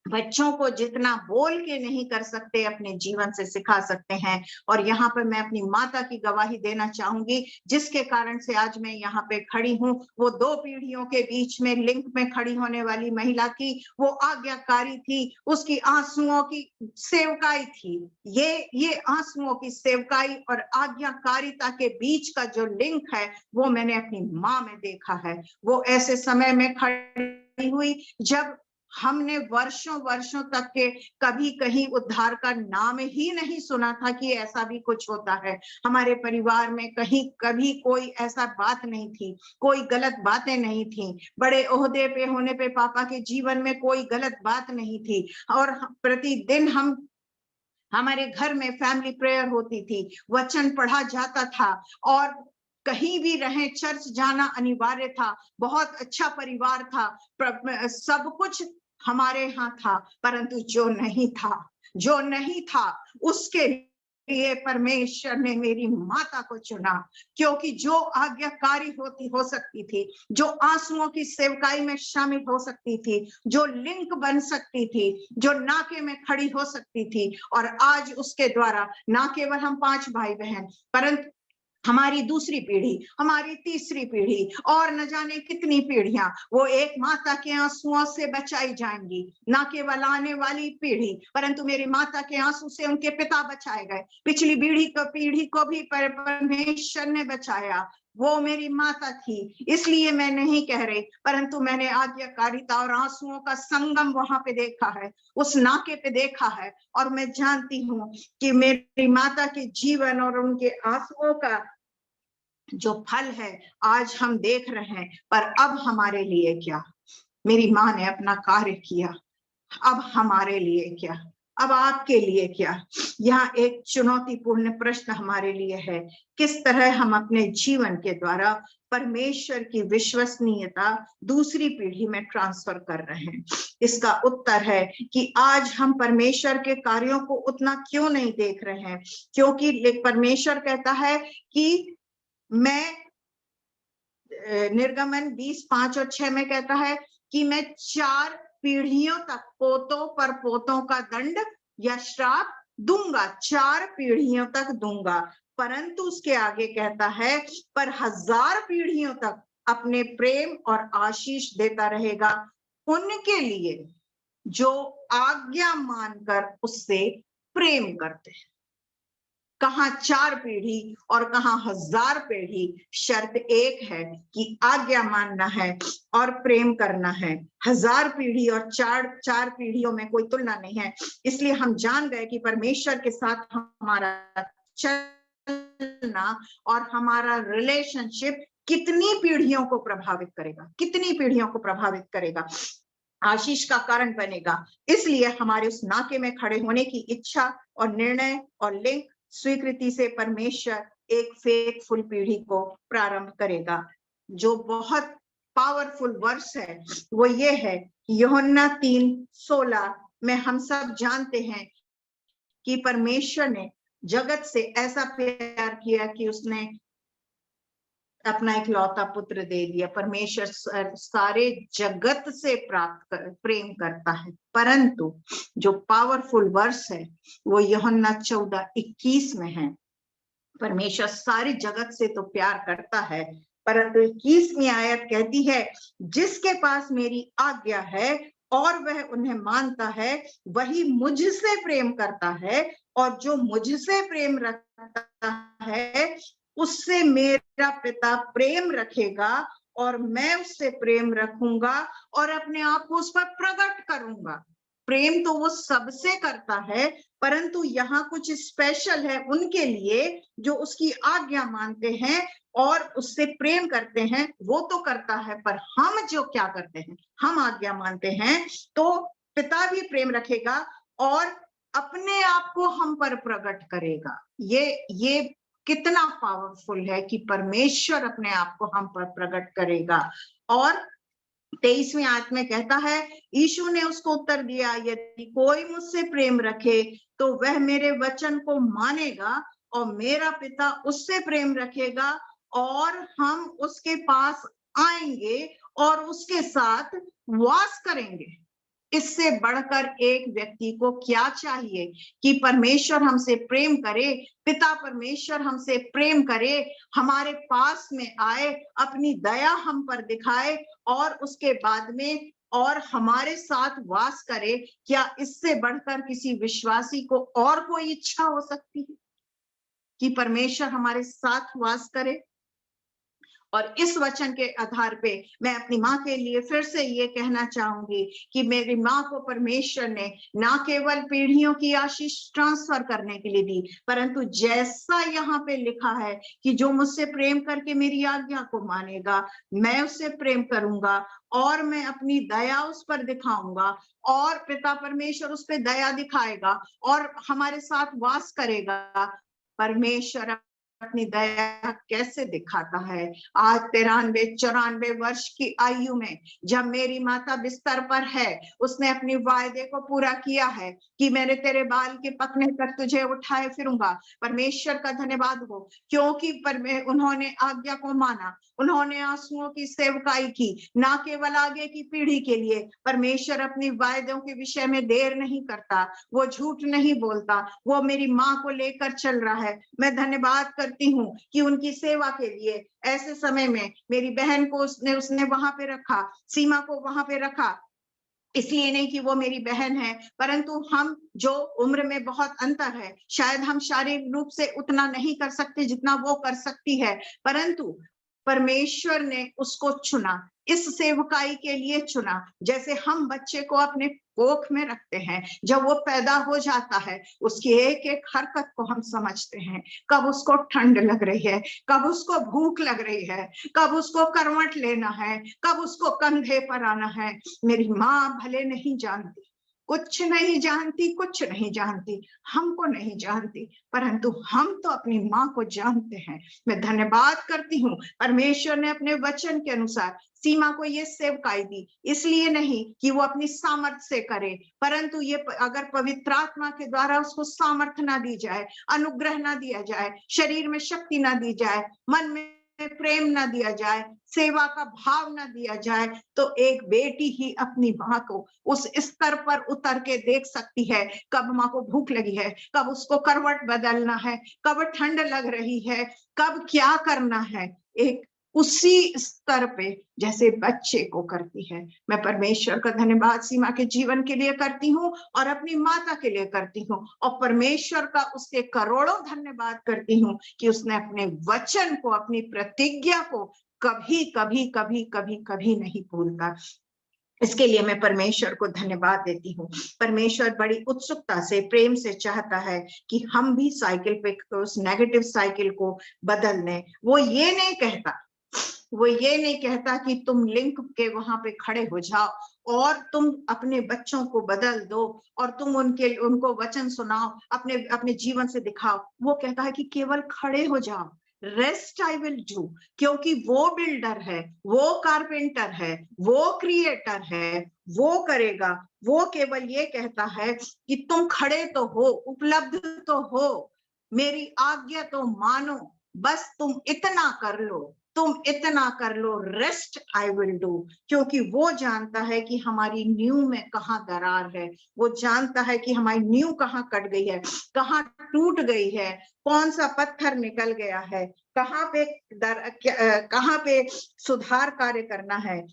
बच्चों को जितना बोल के नहीं कर सकते, अपने जीवन से सिखा सकते हैं। और यहाँ पर मैं अपनी माता की गवाही देना चाहूंगी, जिसके कारण से आज मैं यहाँ पे खड़ी हूँ। वो 2 पीढ़ियों के बीच में लिंक में खड़ी होने वाली महिला थी। वो आज्ञाकारी थी, उसकी आंसुओं की सेवकाई थी। ये आंसुओं की सेवकाई और आज्ञाकारिता के बीच का जो लिंक है वो मैंने अपनी माँ में देखा है। वो ऐसे समय में खड़ी हुई जब हमने वर्षों तक के कभी कहीं उद्धार का नाम ही नहीं सुना था कि ऐसा भी कुछ होता है। हमारे परिवार में कहीं कभी कोई ऐसा बात नहीं थी, कोई गलत बातें नहीं थी। बड़े ओहदे पे होने पे पापा के जीवन में कोई गलत बात नहीं थी। और प्रतिदिन हमारे घर में फैमिली प्रेयर होती थी, वचन पढ़ा जाता था, और कहीं भी रहे चर्च जाना अनिवार्य था। बहुत अच्छा परिवार था, सब कुछ हमारे यहाँ था। परंतु जो नहीं था उसके लिए परमेश्वर ने मेरी माता को चुना, क्योंकि जो आज्ञाकारी हो सकती थी, जो आंसुओं की सेवकाई में शामिल हो सकती थी, जो लिंक बन सकती थी, जो नाके में खड़ी हो सकती थी, और आज उसके द्वारा ना केवल हम 5 भाई बहन, परंतु हमारी दूसरी पीढ़ी, हमारी तीसरी पीढ़ी और न जाने कितनी पीढ़ियां वो एक माता के आंसुओं से बचाई जाएंगी। ना केवल आने वाली पीढ़ी, परंतु मेरी माता के आंसू से उनके पिता बचाए गए। पिछली पीढ़ी को भी परमेश्वर ने बचाया। वो मेरी माता थी, इसलिए मैं नहीं कह रही, परंतु मैंने आज्ञाकारिता और आंसुओं का संगम वहां पे देखा है, उस नाके पे देखा है, और मैं जानती हूँ कि मेरी माता के जीवन और उनके आंसुओं का जो फल है आज हम देख रहे हैं। पर अब हमारे लिए क्या? मेरी माँ ने अपना कार्य किया, अब हमारे लिए क्या? अब आपके लिए क्या? यहाँ एक चुनौतीपूर्ण प्रश्न हमारे लिए है, किस तरह हम अपने जीवन के द्वारा परमेश्वर की विश्वसनीयता दूसरी पीढ़ी में ट्रांसफर कर रहे हैं। इसका उत्तर है कि आज हम परमेश्वर के कार्यों को उतना क्यों नहीं देख रहे हैं, क्योंकि परमेश्वर कहता है कि मैं, निर्गमन 20:5 और 6 में कहता है कि मैं 4 पीढ़ियों तक पोतों पर पोतों का दंड या श्राप दूंगा, 4 पीढ़ियों तक दूंगा। परंतु उसके आगे कहता है, पर 1000 पीढ़ियों तक अपने प्रेम और आशीष देता रहेगा उनके लिए जो आज्ञा मानकर उससे प्रेम करते हैं। कहाँ 4 पीढ़ी और कहाँ 1000 पीढ़ी, शर्त एक है कि आज्ञा मानना है और प्रेम करना है। 1000 पीढ़ी और 4 पीढ़ियों में कोई तुलना नहीं है। इसलिए हम जान गए कि परमेश्वर के साथ हमारा चलना और हमारा रिलेशनशिप कितनी पीढ़ियों को प्रभावित करेगा, कितनी पीढ़ियों को प्रभावित करेगा, आशीष का कारण बनेगा। इसलिए हमारे उस नाके में खड़े होने की इच्छा और निर्णय और लिंक स्वीकृति से परमेश्वर एक फेथफुल पीढ़ी को प्रारंभ करेगा। जो बहुत पावरफुल वर्स है वो ये है, यूहन्ना 3:16 में हम सब जानते हैं कि परमेश्वर ने जगत से ऐसा प्यार किया कि उसने अपना इकलौता पुत्र दे दिया। परमेश्वर सारे जगत से प्रेम करता है, परंतु जो पावरफुल वर्स है वो यूहन्ना 14:21 में है। परमेश्वर सारी जगत से तो प्यार करता है, परंतु 21वीं आयत कहती है, जिसके पास मेरी आज्ञा है और वह उन्हें मानता है वही मुझसे प्रेम करता है, और जो मुझसे प्रेम रखता है उससे मेरा पिता प्रेम रखेगा, और मैं उससे प्रेम रखूंगा और अपने आप को उस पर प्रकट करूंगा। प्रेम तो वो सबसे करता है, परंतु यहाँ कुछ स्पेशल है उनके लिए जो उसकी आज्ञा मानते हैं और उससे प्रेम करते हैं। वो तो करता है, पर हम जो क्या करते हैं, हम आज्ञा मानते हैं तो पिता भी प्रेम रखेगा और अपने आप को हम पर प्रकट करेगा। ये कितना पावरफुल है कि परमेश्वर अपने आप को हम पर प्रकट करेगा। और 23वीं आयत में कहता है, यीशु ने उसको उत्तर दिया, यदि कोई मुझसे प्रेम रखे तो वह मेरे वचन को मानेगा और मेरा पिता उससे प्रेम रखेगा और हम उसके पास आएंगे और उसके साथ वास करेंगे। इससे बढ़कर एक व्यक्ति को क्या चाहिए कि परमेश्वर हमसे प्रेम करे, पिता परमेश्वर हमसे प्रेम करे, हमारे पास में आए, अपनी दया हम पर दिखाए और उसके बाद में और हमारे साथ वास करे। क्या इससे बढ़कर किसी विश्वासी को और कोई इच्छा हो सकती है कि परमेश्वर हमारे साथ वास करे? और इस वचन के आधार पे मैं अपनी माँ के लिए फिर से ये कहना चाहूंगी कि मेरी माँ को परमेश्वर ने ना केवल पीढ़ियों की आशीष ट्रांसफर करने के लिए दी, परंतु जैसा यहाँ पे लिखा है कि जो मुझसे प्रेम करके मेरी आज्ञा को मानेगा, मैं उससे प्रेम करूंगा और मैं अपनी दया उस पर दिखाऊंगा और पिता परमेश्वर उस पर दया दिखाएगा और हमारे साथ वास करेगा। परमेश्वर अपनी दया कैसे दिखाता है। आज 93-94 वर्ष की आयु में जब मेरी माता बिस्तर पर है, उसने अपनी वायदे को पूरा किया है कि मैंने तेरे बाल के पकने तक तुझे उठाए फिरूंगा। परमेश्वर का धन्यवाद हो, क्योंकि उन्होंने आज्ञा को माना, उन्होंने आंसुओं की सेवकाई की, ना केवल आगे की पीढ़ी के लिए। परमेश्वर अपनी वायदों के विषय में देर नहीं करता, वो झूठ नहीं बोलता, वो मेरी माँ को लेकर चल रहा है। मैं धन्यवाद करती हूँ कि उनकी सेवा के लिए ऐसे समय में मेरी बहन को उसने वहां पे रखा, सीमा को वहां पे रखा। इसलिए नहीं कि वो मेरी बहन है, परंतु हम जो उम्र में बहुत अंतर है, शायद हम शारीरिक रूप से उतना नहीं कर सकते जितना वो कर सकती है, परंतु परमेश्वर ने उसको चुना, इस सेवकाई के लिए चुना। जैसे हम बच्चे को अपने कोख में रखते हैं, जब वो पैदा हो जाता है, उसकी एक एक हरकत को हम समझते हैं। कब उसको ठंड लग रही है, कब उसको भूख लग रही है, कब उसको करवट लेना है, कब उसको कंधे पर आना है। मेरी माँ भले नहीं जानती, कुछ नहीं जानती, कुछ नहीं जानती, हमको नहीं जानती, परंतु हम तो अपनी माँ को जानते हैं। मैं धन्यवाद करती हूँ, परमेश्वर ने अपने वचन के अनुसार सीमा को ये सेवकाई दी, इसलिए नहीं कि वो अपनी सामर्थ्य से करे, परंतु ये अगर पवित्र आत्मा के द्वारा उसको सामर्थ्य ना दी जाए, अनुग्रह ना दिया जाए, शरीर में शक्ति ना दी जाए, मन में प्रेम ना दिया जाए, सेवा का भाव ना दिया जाए, तो एक बेटी ही अपनी माँ को उस स्तर पर उतर के देख सकती है। कब माँ को भूख लगी है, कब उसको करवट बदलना है, कब ठंड लग रही है, कब क्या करना है, एक उसी स्तर पे जैसे बच्चे को करती है। मैं परमेश्वर का धन्यवाद सीमा के जीवन के लिए करती हूँ और अपनी माता के लिए करती हूँ, और परमेश्वर का उसके करोड़ों धन्यवाद करती हूँ कि उसने अपने वचन को, अपनी प्रतिज्ञा को कभी कभी कभी कभी कभी नहीं भूलता। इसके लिए मैं परमेश्वर को धन्यवाद देती हूँ। परमेश्वर बड़ी उत्सुकता से, प्रेम से चाहता है कि हम भी साइकिल पे उस नेगेटिव साइकिल को बदल लें। वो ये नहीं कहता कि तुम लिंक के वहां पे खड़े हो जाओ और तुम अपने बच्चों को बदल दो और तुम उनको वचन सुनाओ, अपने जीवन से दिखाओ। वो कहता है कि केवल खड़े हो जाओ, रेस्ट आई विल डू, क्योंकि वो बिल्डर है, वो कारपेंटर है, वो क्रिएटर है, वो करेगा। वो केवल ये कहता है कि तुम खड़े तो हो, उपलब्ध तो हो, मेरी आज्ञा तो मानो, बस तुम इतना कर लो, रेस्ट आई विल डू। क्योंकि वो जानता है कि हमारी न्यू में कहाँ दरार है, वो जानता है कि हमारी न्यू कहाँ कट गई है, कहाँ टूट गई है, कौन सा पत्थर निकल गया है, कहाँ पे सुधार कार्य करना है।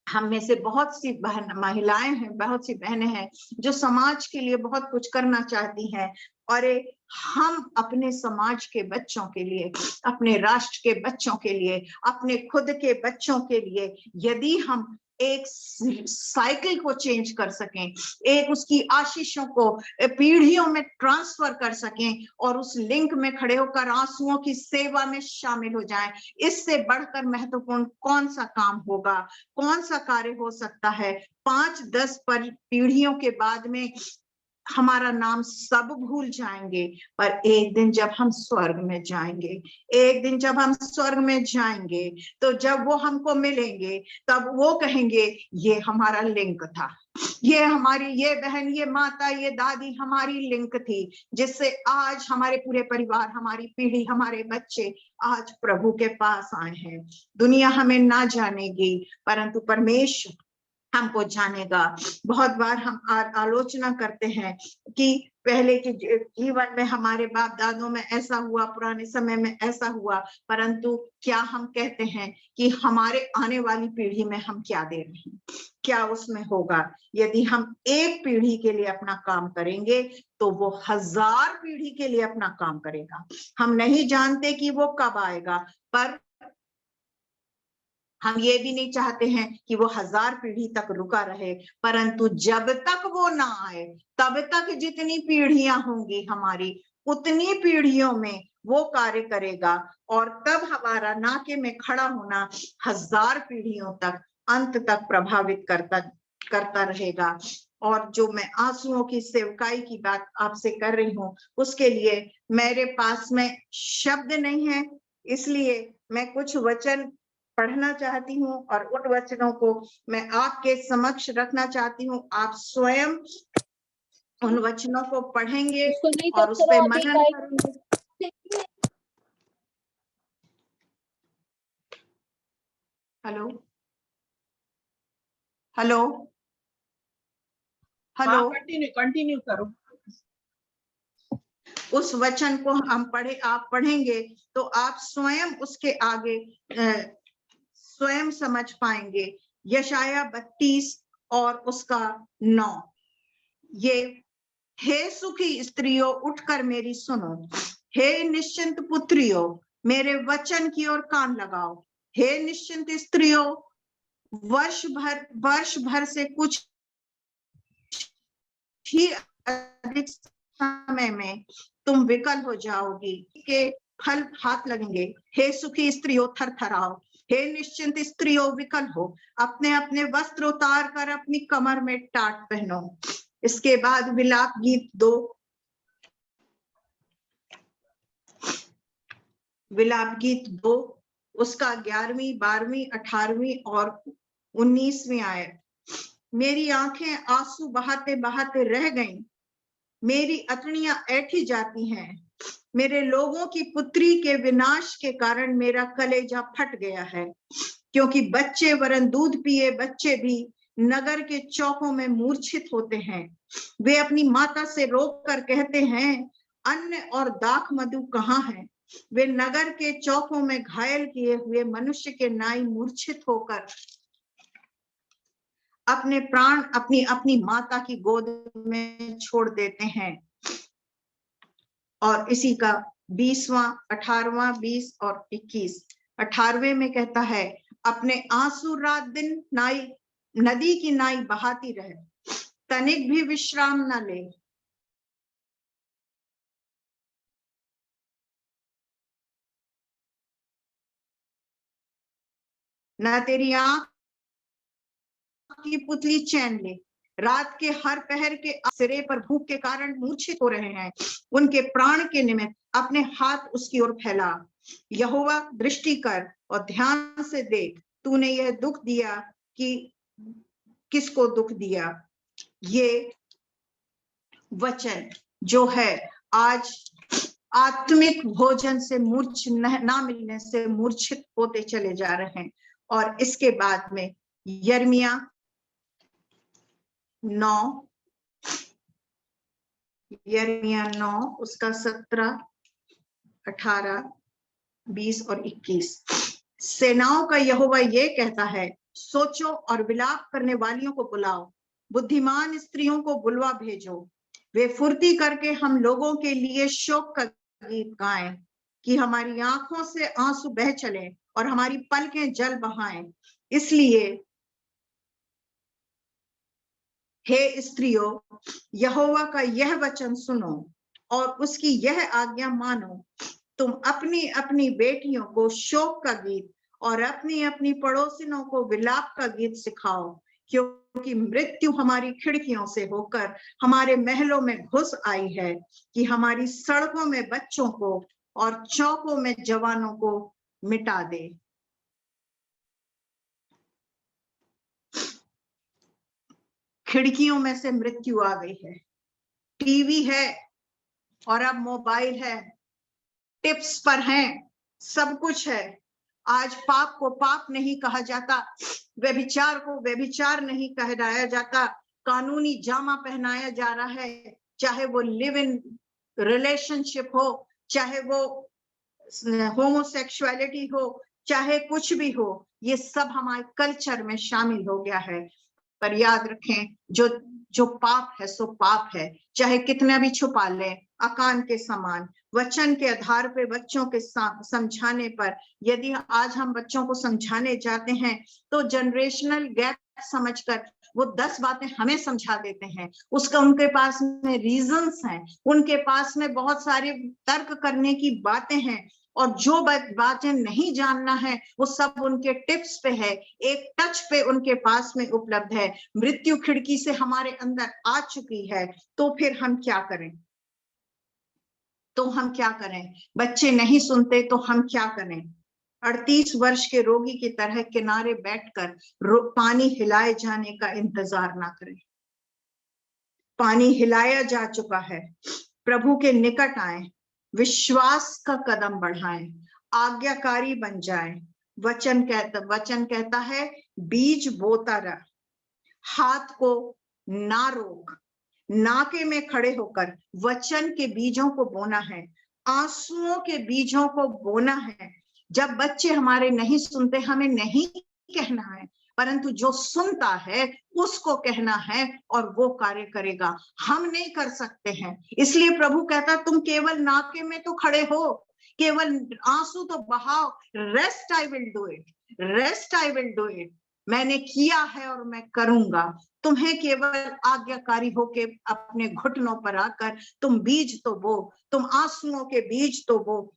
हम में से बहुत सी महिलाएं हैं, बहुत सी बहनें हैं जो समाज के लिए बहुत कुछ करना चाहती हैं, और हम अपने समाज के बच्चों के लिए, अपने राष्ट्र के बच्चों के लिए, अपने खुद के बच्चों के लिए, यदि हम एक साइकिल को चेंज कर सकें, एक उसकी आशीषों को पीढ़ियों में ट्रांसफर कर सकें और उस लिंक में खड़े होकर आंसुओं की सेवा में शामिल हो जाएं, इससे बढ़कर महत्वपूर्ण कौन सा काम होगा, कौन सा कार्य हो सकता है। 5-10 पीढ़ियों के बाद में हमारा नाम सब भूल जाएंगे, पर एक दिन जब हम स्वर्ग में जाएंगे, तो जब वो हमको मिलेंगे, तब वो कहेंगे ये हमारा लिंक था, ये हमारी, ये बहन, ये माता, ये दादी हमारी लिंक थी, जिससे आज हमारे पूरे परिवार, हमारी पीढ़ी, हमारे बच्चे आज प्रभु के पास आए हैं। दुनिया हमें ना जानेगी, परंतु परमेश्वर हमको जानेगा। बहुत बार हम आलोचना करते हैं कि पहले के जीवन में हमारे बाप दादों में ऐसा हुआ, पुराने समय में ऐसा हुआ, परंतु क्या हम कहते हैं कि हमारे आने वाली पीढ़ी में हम क्या दे रहे हैं, क्या उसमें होगा। यदि हम एक पीढ़ी के लिए अपना काम करेंगे तो वो 1000 पीढ़ी के लिए अपना काम करेगा। हम नहीं जानते कि वो कब आएगा, पर हम ये भी नहीं चाहते हैं कि वो 1000 पीढ़ी तक रुका रहे, परंतु जब तक वो ना आए, तब तक जितनी पीढ़ियां होंगी हमारी, उतनी पीढ़ियों में वो कार्य करेगा, और तब हमारा नाके में खड़ा होना 1000 पीढ़ियों तक, अंत तक प्रभावित करता रहेगा। और जो मैं आंसुओं की सेवकाई की बात आपसे कर रही हूँ, उसके लिए मेरे पास में शब्द नहीं है, इसलिए मैं कुछ वचन पढ़ना चाहती हूँ और उन वचनों को मैं आपके समक्ष रखना चाहती हूँ। आप स्वयं उन वचनों को पढ़ेंगे उसको नहीं और टच उस करो, पर अभी मनन करेंगे। हेलो हेलो हेलो, हाँ, कंटिन्यू करो। उस वचन को हम आप पढ़ेंगे तो आप स्वयं उसके आगे स्वयं समझ पाएंगे। यशाया 32 और उसका 9, ये हे सुखी स्त्रियों उठकर मेरी सुनो, हे निश्चिंत पुत्रियों मेरे वचन की ओर कान लगाओ। हे निश्चिंत स्त्रियों, वर्ष भर से कुछ ही अधिक समय में तुम विकल हो जाओगी के फल हाथ लगेंगे। हे सुखी स्त्रियों थरथराओ, हे निश्चिंत स्त्रियों विकल हो, अपने अपने वस्त्र उतार कर अपनी कमर में टाट पहनो। इसके बाद विलाप गीत 2, विलाप गीत 2 उसका 11वीं 12वीं 18वीं और 19वीं आयत। मेरी आंखें आंसू बहाते बहाते रह गईं, मेरी अतड़ियां ऐठी जाती हैं, मेरे लोगों की पुत्री के विनाश के कारण मेरा कलेजा फट गया है। क्योंकि बच्चे वरन दूध पिए बच्चे भी नगर के चौकों में मूर्छित होते हैं। वे अपनी माता से रोक कर कहते हैं, अन्न और दाख मधु कहाँ है? वे नगर के चौकों में घायल किए हुए मनुष्य के नाई मूर्छित होकर अपने प्राण अपनी अपनी माता की गोद में छोड़ देते हैं। और इसी का 20वां 18वां 20 और 21। 18वें में कहता है, अपने आंसू रात दिन नाई नदी की नाई बहाती रहे, तनिक भी विश्राम न ले। न तेरी आंख की पुतली चैन ले। रात के हर पहर के सिरे पर भूख के कारण मूर्छित हो रहे हैं, उनके प्राण के निमित्त अपने हाथ उसकी ओर फैला। यहोवा दृष्टि कर और ध्यान से देख, तूने यह दुख दिया कि किसको दुख दिया। ये वचन जो है आज आत्मिक भोजन से ना मिलने से मूर्छित होते चले जा रहे हैं। और इसके बाद में यिर्मयाह 9 उसका 17 18 20 और 21। सेनाओं का यहोवा ये कहता है, सोचो और विलाप करने वालियों को बुलाओ, बुद्धिमान स्त्रियों को बुलवा भेजो। वे फुर्ती करके हम लोगों के लिए शोक का गीत गाएं, कि हमारी आंखों से आंसू बह चले और हमारी पलकें जल बहाएं। इसलिए हे स्त्रियों, यहोवा का यह वचन सुनो और उसकी यह आज्ञा मानो। तुम अपनी अपनी बेटियों को शोक का गीत और अपनी अपनी पड़ोसिनों को विलाप का गीत सिखाओ, क्योंकि मृत्यु हमारी खिड़कियों से होकर हमारे महलों में घुस आई है, कि हमारी सड़कों में बच्चों को और चौकों में जवानों को मिटा दे। खिड़कियों में से मृत्यु आ गई है। टीवी है और अब मोबाइल है, टिप्स पर हैं, सब कुछ है। आज पाप को पाप नहीं कहा जाता, व्यभिचार को व्यभिचार नहीं कहलाया जाता, कानूनी जामा पहनाया जा रहा है, चाहे वो लिव इन रिलेशनशिप हो, चाहे वो होमोसेक्सुअलिटी हो, चाहे कुछ भी हो, ये सब हमारे कल्चर में शामिल हो गया है। पर याद रखें, जो पाप है सो पाप है, चाहे कितना भी छुपा लें। अकान के समान वचन के आधार पे बच्चों के समझाने पर, यदि आज हम बच्चों को समझाने जाते हैं तो जनरेशनल गैप समझकर वो 10 बातें हमें समझा देते हैं। उसका उनके पास में रीजंस हैं, उनके पास में बहुत सारे तर्क करने की बातें हैं, और जो बातें नहीं जानना है वो सब उनके टिप्स पे है, एक टच पे उनके पास में उपलब्ध है। मृत्यु खिड़की से हमारे अंदर आ चुकी है, तो फिर हम क्या करें? बच्चे नहीं सुनते तो हम क्या करें? 38 वर्ष के रोगी की तरह किनारे बैठकर पानी हिलाए जाने का इंतजार ना करें। पानी हिलाया जा चुका है। प्रभु के निकट आए, विश्वास का कदम बढ़ाएं, आज्ञाकारी बन जाएं। वचन कहता है बीज बोता रह, हाथ को ना रोक, नाके में खड़े होकर वचन के बीजों को बोना है, आंसुओं के बीजों को बोना है। जब बच्चे हमारे नहीं सुनते, हमें नहीं कहना है, परंतु जो सुनता है उसको कहना है और वो कार्य करेगा। हम नहीं कर सकते हैं, इसलिए प्रभु कहता तुम केवल नाके में तो खड़े हो, केवल आंसू तो बहाओ। Rest I will do it, rest I will do it. मैंने किया है और मैं करूंगा। तुम्हें केवल आज्ञाकारी होके अपने घुटनों पर आकर तुम बीज तो बो, तुम आंसुओं के बीज तो बो।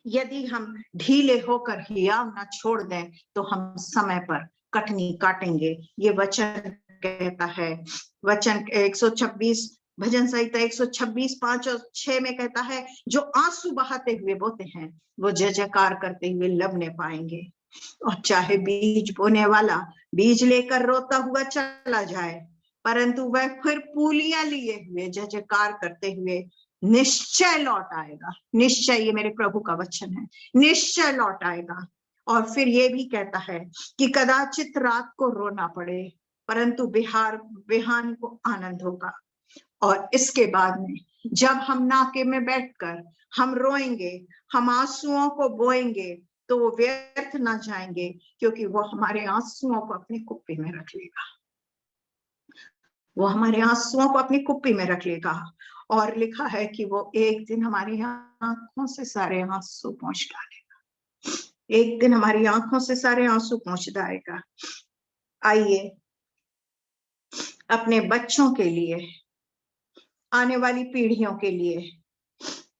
यदि हम ढीले होकर हियाव न छोड़ दें तो हम समय पर कटनी काटेंगे। ये वचन कहता है। वचन 126 भजन संहिता 126 5 और 6 में कहता है जो आंसू बहाते हुए बोते हैं वो जय जयकार करते हुए लवने पाएंगे। और चाहे बीज बोने वाला बीज लेकर रोता हुआ चला जाए, परंतु वह फिर पूलियां लिए हुए जय जयकार करते हुए निश्चय लौट आएगा। निश्चय, ये मेरे प्रभु का वचन है, निश्चय लौट आएगा। और फिर ये भी कहता है कि कदाचित रात को रोना पड़े, परंतु बिहान को आनंद होगा। और इसके बाद में जब हम नाके में बैठकर हम रोएंगे, हम आंसुओं को बोएंगे, तो वो व्यर्थ ना जाएंगे, क्योंकि वो हमारे आंसुओं को अपनी कुप्पी में रख लेगा। वो हमारे आंसुओं को अपनी कुप्पी में रख लेगा। और लिखा है कि वो एक दिन हमारी आंखों से सारे आंसू पोंछ डालेगा। एक दिन हमारी आंखों से सारे आंसू पोंछ डालेगा। आइए अपने बच्चों के लिए, आने वाली पीढ़ियों के लिए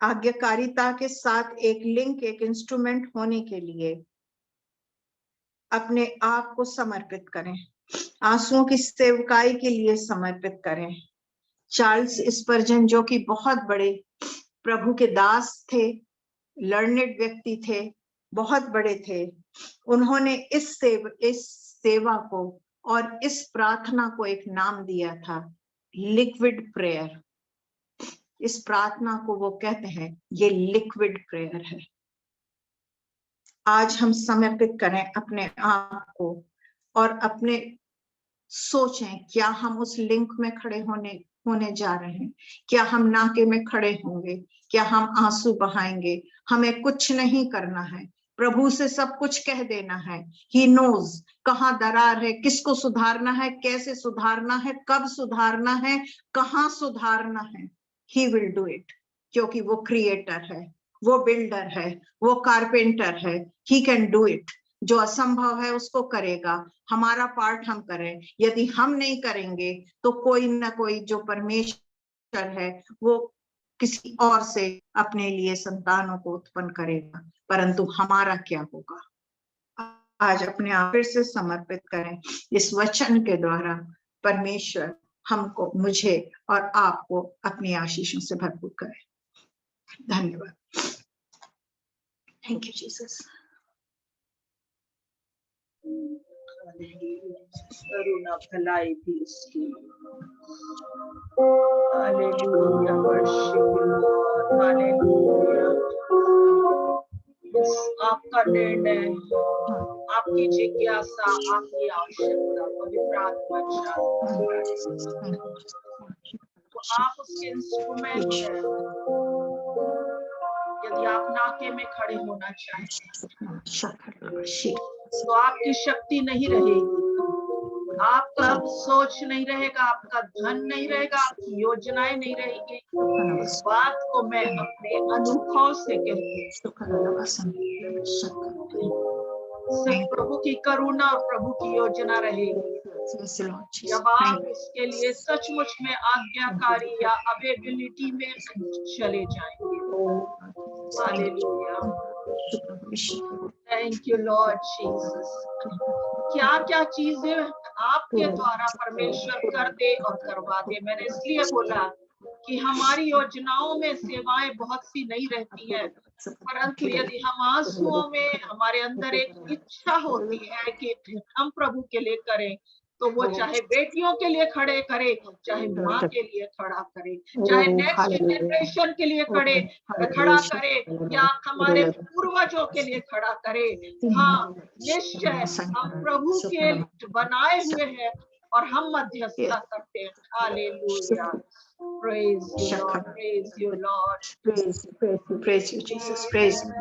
आज्ञाकारिता के साथ एक लिंक, एक इंस्ट्रूमेंट होने के लिए अपने आप को समर्पित करें, आंसुओं की सेवकाई के लिए समर्पित करें। चार्ल्स स्पर्जन जो कि बहुत बड़े प्रभु के दास थे, लर्नेड व्यक्ति थे, बहुत बड़े थे, उन्होंने इस सेवा को और इस प्रार्थना को एक नाम दिया था, लिक्विड प्रेयर। इस प्रार्थना को वो कहते हैं ये लिक्विड प्रेयर है। आज हम समर्पित करें अपने आप को और अपने सोचें, क्या हम उस लिंक में खड़े होने जा रहे हैं? क्या हम नाके में खड़े होंगे? क्या हम आंसू बहाएंगे? हमें कुछ नहीं करना है, प्रभु से सब कुछ कह देना है। ही नोज कहाँ दरार है, किसको सुधारना है, कैसे सुधारना है, कब सुधारना है, कहाँ सुधारना है। ही विल डू इट, क्योंकि वो क्रिएटर है, वो बिल्डर है, वो कारपेंटर है। He can do it. जो असंभव है उसको करेगा। हमारा पार्ट हम करें। यदि हम नहीं करेंगे तो कोई ना कोई जो परमेश्वर है वो किसी और से अपने लिए संतानों को उत्पन्न करेगा, परंतु हमारा क्या होगा? आज अपने आप फिर से समर्पित करें। इस वचन के द्वारा परमेश्वर हमको, मुझे और आपको अपनी आशीषों से भरपूर करे। धन्यवाद। Thank you Jesus. करुणा भलाई भी उसकी। Hallelujah, worship you Lord, hallelujah. आपका निर्णय, आपकी जिज्ञासा, आपकी आवश्यकता पवित्र आत्मा जानती है। तो आप उसके इंस्ट्रूमेंट हैं। यदि आप नाके में खड़े होना चाहते तो आपकी शक्ति नहीं रहेगी, आपका सोच नहीं रहेगा, आपका धन नहीं रहेगा, आपकी योजनाएं नहीं रहेगी। इस बात को मैं अपने अनुभव से कहती हूँ। सिर्फ प्रभु की करुणा और प्रभु की योजना रहेगी। जब आप उसके लिए सचमुच में आज्ञाकारी या अवेबिलिटी में चले जाएंगे, hallelujah. Thank you Lord Jesus. क्या क्या चीजें आपके द्वारा परमेश्वर कर दे और करवा दे। मैंने इसलिए बोला कि हमारी योजनाओं में सेवाएं बहुत सी नहीं रहती हैं, परंतु यदि हम आंसुओं में हमारे अंदर एक इच्छा होती है कि हम प्रभु के लिए करें, तो वो चाहे बेटियों के लिए खड़े करे, चाहे माँ के लिए खड़ा करे, चाहे नेक्स्ट जनरेशन के लिए खड़ा करे, या हमारे पूर्वजों के लिए खड़ा करे। हाँ, निश्चय हम प्रभु के बनाए हुए हैं और हम मध्यस्थता करते हैं। Hallelujah. Praise you, Lord. Praise you, Lord. Praise you, Jesus. Praise you.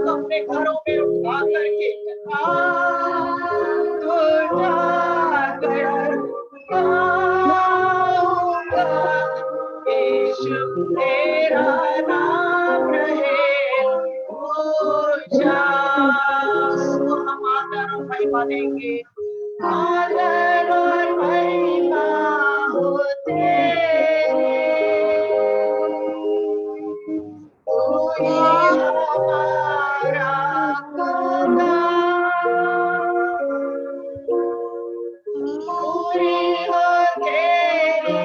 अपने घरों में उठा करके तेरा नाम रहे। हम आदर और महिमा देंगे, आदर और महिमा हो तेरे, तू ही हमारा खुदा। पूरी हो तेरी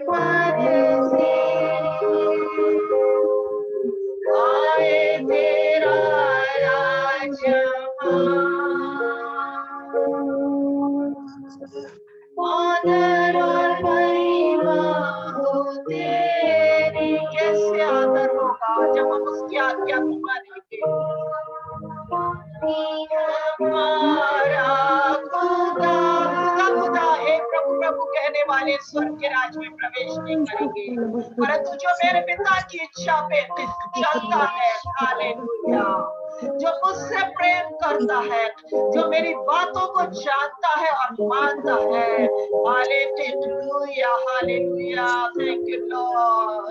मर्जी, आए तेरा राज्य। आदर और महिमा हो तेरी। कैसे आदर होगा जब हम उसकी आज्ञा को मानेंगे। हमारा खुदा, खुदा एक प्रभु प्रभु कहने वाले स्वर्ग के राज में प्रवेश नहीं करेंगे, परंतु जो मेरे पिता की इच्छा पे चलता है, हालेलुया, जो मुझसे प्रेम करता है, जो मेरी बातों को जानता है और मानता है। Hallelujah, hallelujah. Thank you Lord.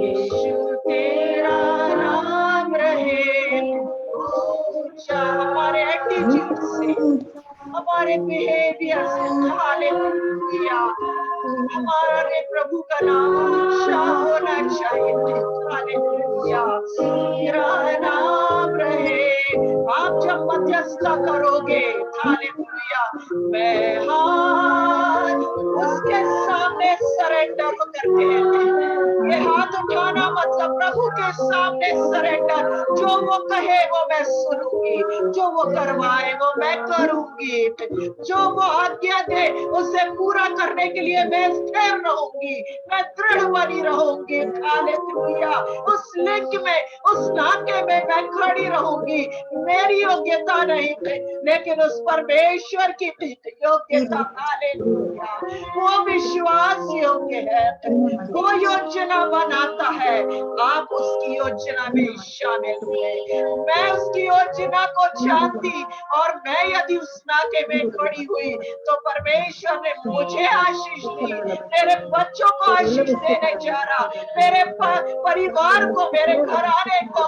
Yeshu तेरा नाम रहे। हमारे एटीट्यूड से, हमारे बिहेवियर से, हालेलुया, हमारे प्रभु का नाम ऊंचा होना चाहिए। हालेलुया, तेरा नाम रहे। आप जब मध्यस्थता करोगे, हालेलुया, मैं हाथ उसके सामने सरेंडर करते हैं। ये हाथ उठाना मतलब प्रभु के सामने सरेंडर। जो वो कहे वो मैं सुनूंगी, जो वो करवाए वो मैं करूंगी, जो वो आज्ञा दे उसे पूरा करने के लिए मैं स्थिर रहूंगी, मैं दृढ़ बनी रहूंगी। हालेलुया, उस लिंक में, उस नाके में मैं खड़ी रहूंगी। मेरी योग्यता नहीं है, लेकिन उस परमेश्वर की योग्यता। हालेलुया, वो विश्वास योग्य है, वो योजना बनाता है। आप उसकी योजना में शामिल हुए। मैं उसकी योजना को जानती, और मैं यदि उस नाके में खड़ी हुई तो परमेश्वर ने मुझे आशीष दी, मेरे बच्चों को आशीष देने जा रहा, मेरे परिवार को, मेरे घराने को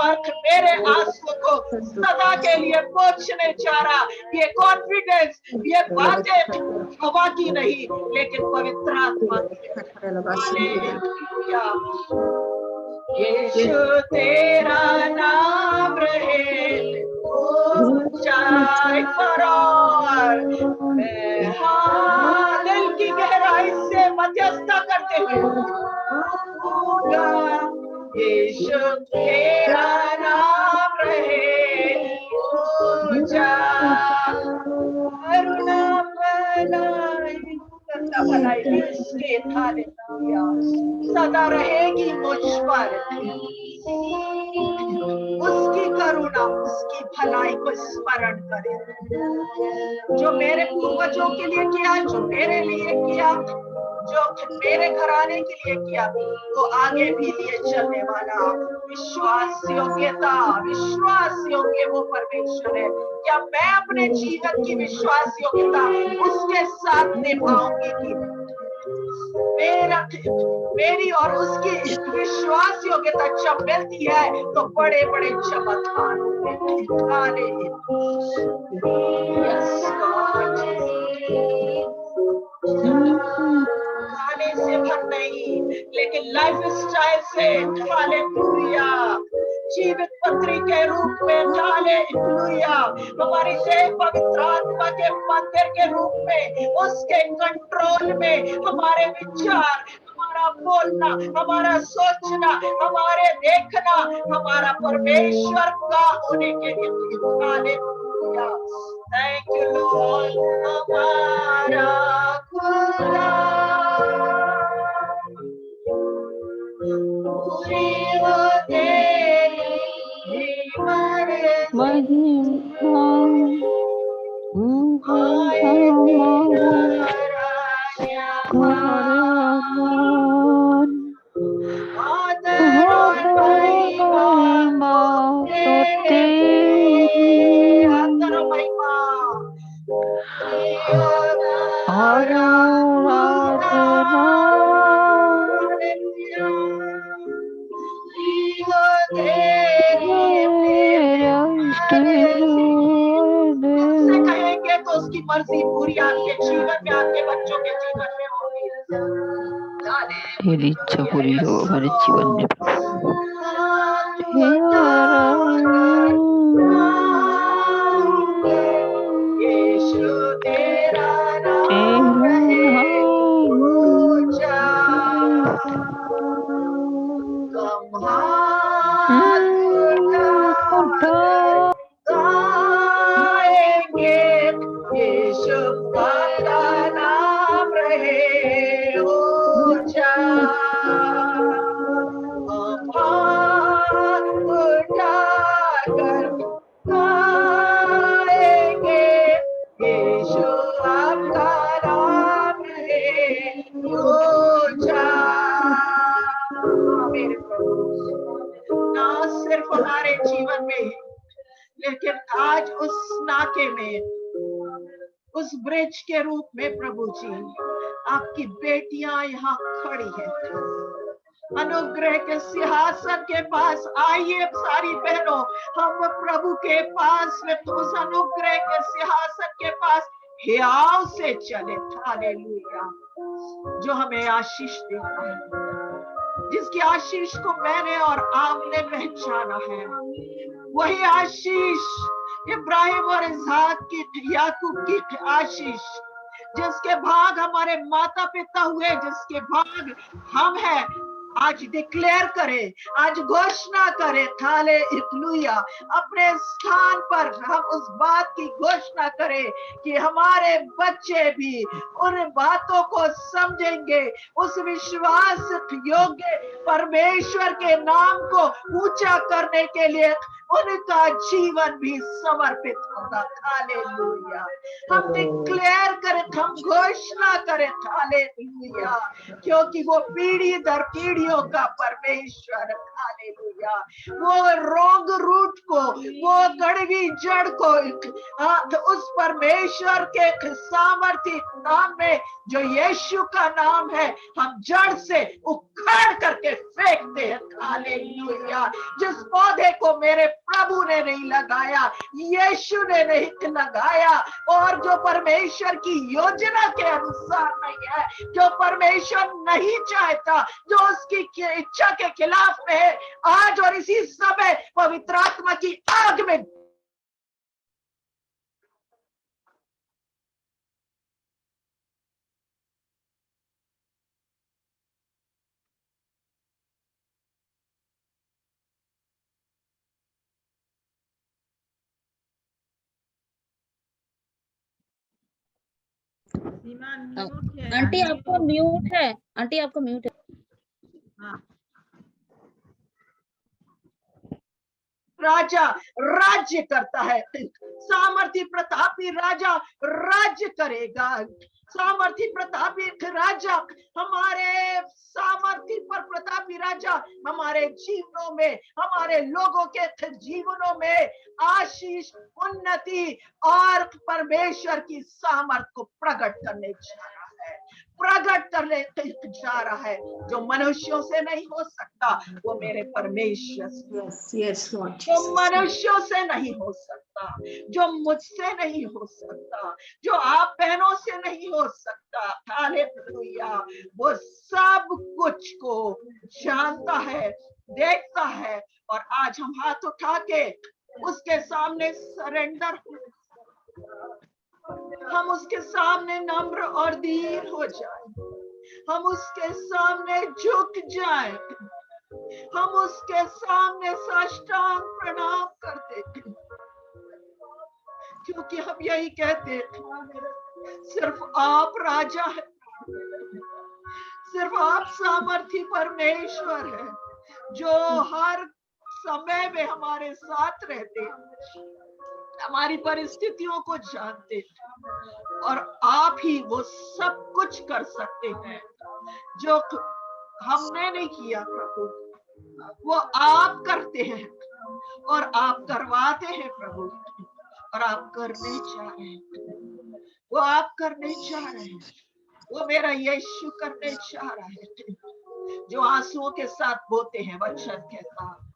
और मेरे आंसू को सदा के लिए पोंछने जा रहा। ये कॉन्फिडेंस, ये बातें हवा की नहीं, लेकिन पवित्र आत्मा की। हालेलुया, यीशु तेरा नाम रहे ऊंचा पर। मैं दिल की गहराई से मध्यस्थता करते हुए, यीशु तेरा नाम रहे ऊंचा, करुणा बनाए भलाई उसके हालेलुया सदा रहेगी मुझ पर। उसकी करुणा उसकी भलाई को स्मरण करे, जो मेरे पूर्वजों के लिए किया, जो मेरे लिए किया, जो मेरे घराने के लिए किया, वो आगे भी लिए चलने वाला विश्वास योग्य वो परमेश्वर है। क्या मैं अपने जीवन की विश्वास योग्यता उसके साथ निभाऊंगी कि मेरी और उसकी विश्वास योग्यता जब मिलती है तो बड़े बड़े चमत्कार होते खाने से भर नहीं, लेकिन लाइफ स्टाइल से हालेलुया, जीवित पत्री के रूप में हालेलुया, हमारी देह पवित्र आत्मा के मंदिर के रूप में उसके कंट्रोल में हमारे विचार, हमारा बोलना, हमारा सोचना, हमारे देखना, हमारा परमेश्वर का होने के लिए हालेलुया। थैंक यू लॉर्ड, हमारा खुदा पूरी हो तेरी महिमा कहेंगे तो उसकी मर्जी पूरी आपके जीवन में, आपके बच्चों के जीवन में होगी। तेरी इच्छा पूरी हो हमारे जीवन में। यीशु तेरा नाम रहे ऊंचा, कम हाथ उठाकर गाएंगे, यीशु का नाम रहे ऊंचा, कम हाथ उठाकर गाएंगे, यीशु आपका नाम रहे ऊंचा। मेरे प्रभु, ना सिर्फ हमारे जीवन में, लेकिन आज उस नाके में, उस ब्रिज के रूप में प्रभु जी, आपकी बेटियां यहाँ खड़ी है। अनुग्रह के सिंहासन के पास आइए सारी बहनों, हम प्रभु के पास में, तो उस अनुग्रह के सिंहासन के पास हियाव से चले। हालेलुया, जो हमें आशीष देता है, जिसकी आशीष को मैंने और आपने पहचाना है, वही आशीष इब्राहिम और इसहाक की, याकूब की आशीष, जिसके भाग हमारे माता पिता हुए, जिसके भाग हम हैं, आज डिक्लेयर करें, आज घोषणा करें। हालेलुया, अपने स्थान पर हम उस बात की घोषणा करें कि हमारे बच्चे भी उन बातों को समझेंगे, उस विश्वास योग्य परमेश्वर के नाम को ऊंचा करने के लिए उनका जीवन भी समर्पित होगा। हालेलुया, हम डिक्लेयर करें, हम घोषणा करें। हालेलुया, क्योंकि वो पीढ़ी दर पीढ़ियों का परमेश्वर। हालेलुया, वो रोग रूट को, वो कड़वी जड़ को उस परमेश्वर के सामर्थ्य नाम में, जो यीशु का नाम है, हम जड़ से उखाड़ करके फेंकते हैं। हालेलुया, जिस पौधे को मेरे प्रभु ने नहीं लगाया, यीशु ने नहीं लगाया, और जो परमेश्वर की योजना के अनुसार नहीं है, जो परमेश्वर नहीं चाहता, जो उसकी इच्छा के खिलाफ में है, आज और इसी समय पवित्र आत्मा की आग में आंटी आपको म्यूट है, आंटी आपको म्यूट है। राजा राज्य करता है, सामर्थी प्रतापी राजा राज्य करेगा। सामर्थी प्रतापी राजा, हमारे सामर्थी पर प्रतापी राजा हमारे जीवनों में, हमारे लोगों के जीवनों में आशीष, उन्नति और परमेश्वर की सामर्थ को प्रकट करने जा रहा है, प्रकट करने जा रहा है। जो मनुष्यों से नहीं हो सकता वो मेरे परमेश्वर से, जो मनुष्यों से नहीं हो सकता, जो मुझसे नहीं हो सकता, जो आप बहनों से नहीं हो सकता, हालेलुया, वो सब कुछ को जानता है, देखता है। और आज हम हाथ उठा के उसके सामने सरेंडर, हम उसके सामने नम्र और दीन हो जाए, हम उसके सामने झुक जाए, हम उसके सामने साष्टांग प्रणाम करते, क्योंकि हम यही कहते सिर्फ आप राजा है, सिर्फ आप सामर्थी परमेश्वर है, जो हर समय में हमारे साथ रहते, हमारी परिस्थितियों को जानते, और आप ही वो सब कुछ कर सकते हैं जो हमने नहीं किया। प्रभु वो आप करते हैं और आप करवाते हैं प्रभु, और आप करने जा रहे हैं, वो आप करने जा रहे हैं, वो मेरा यीशु करने जा रहा है। जो आंसुओं के साथ बोते हैं वचन के साथ,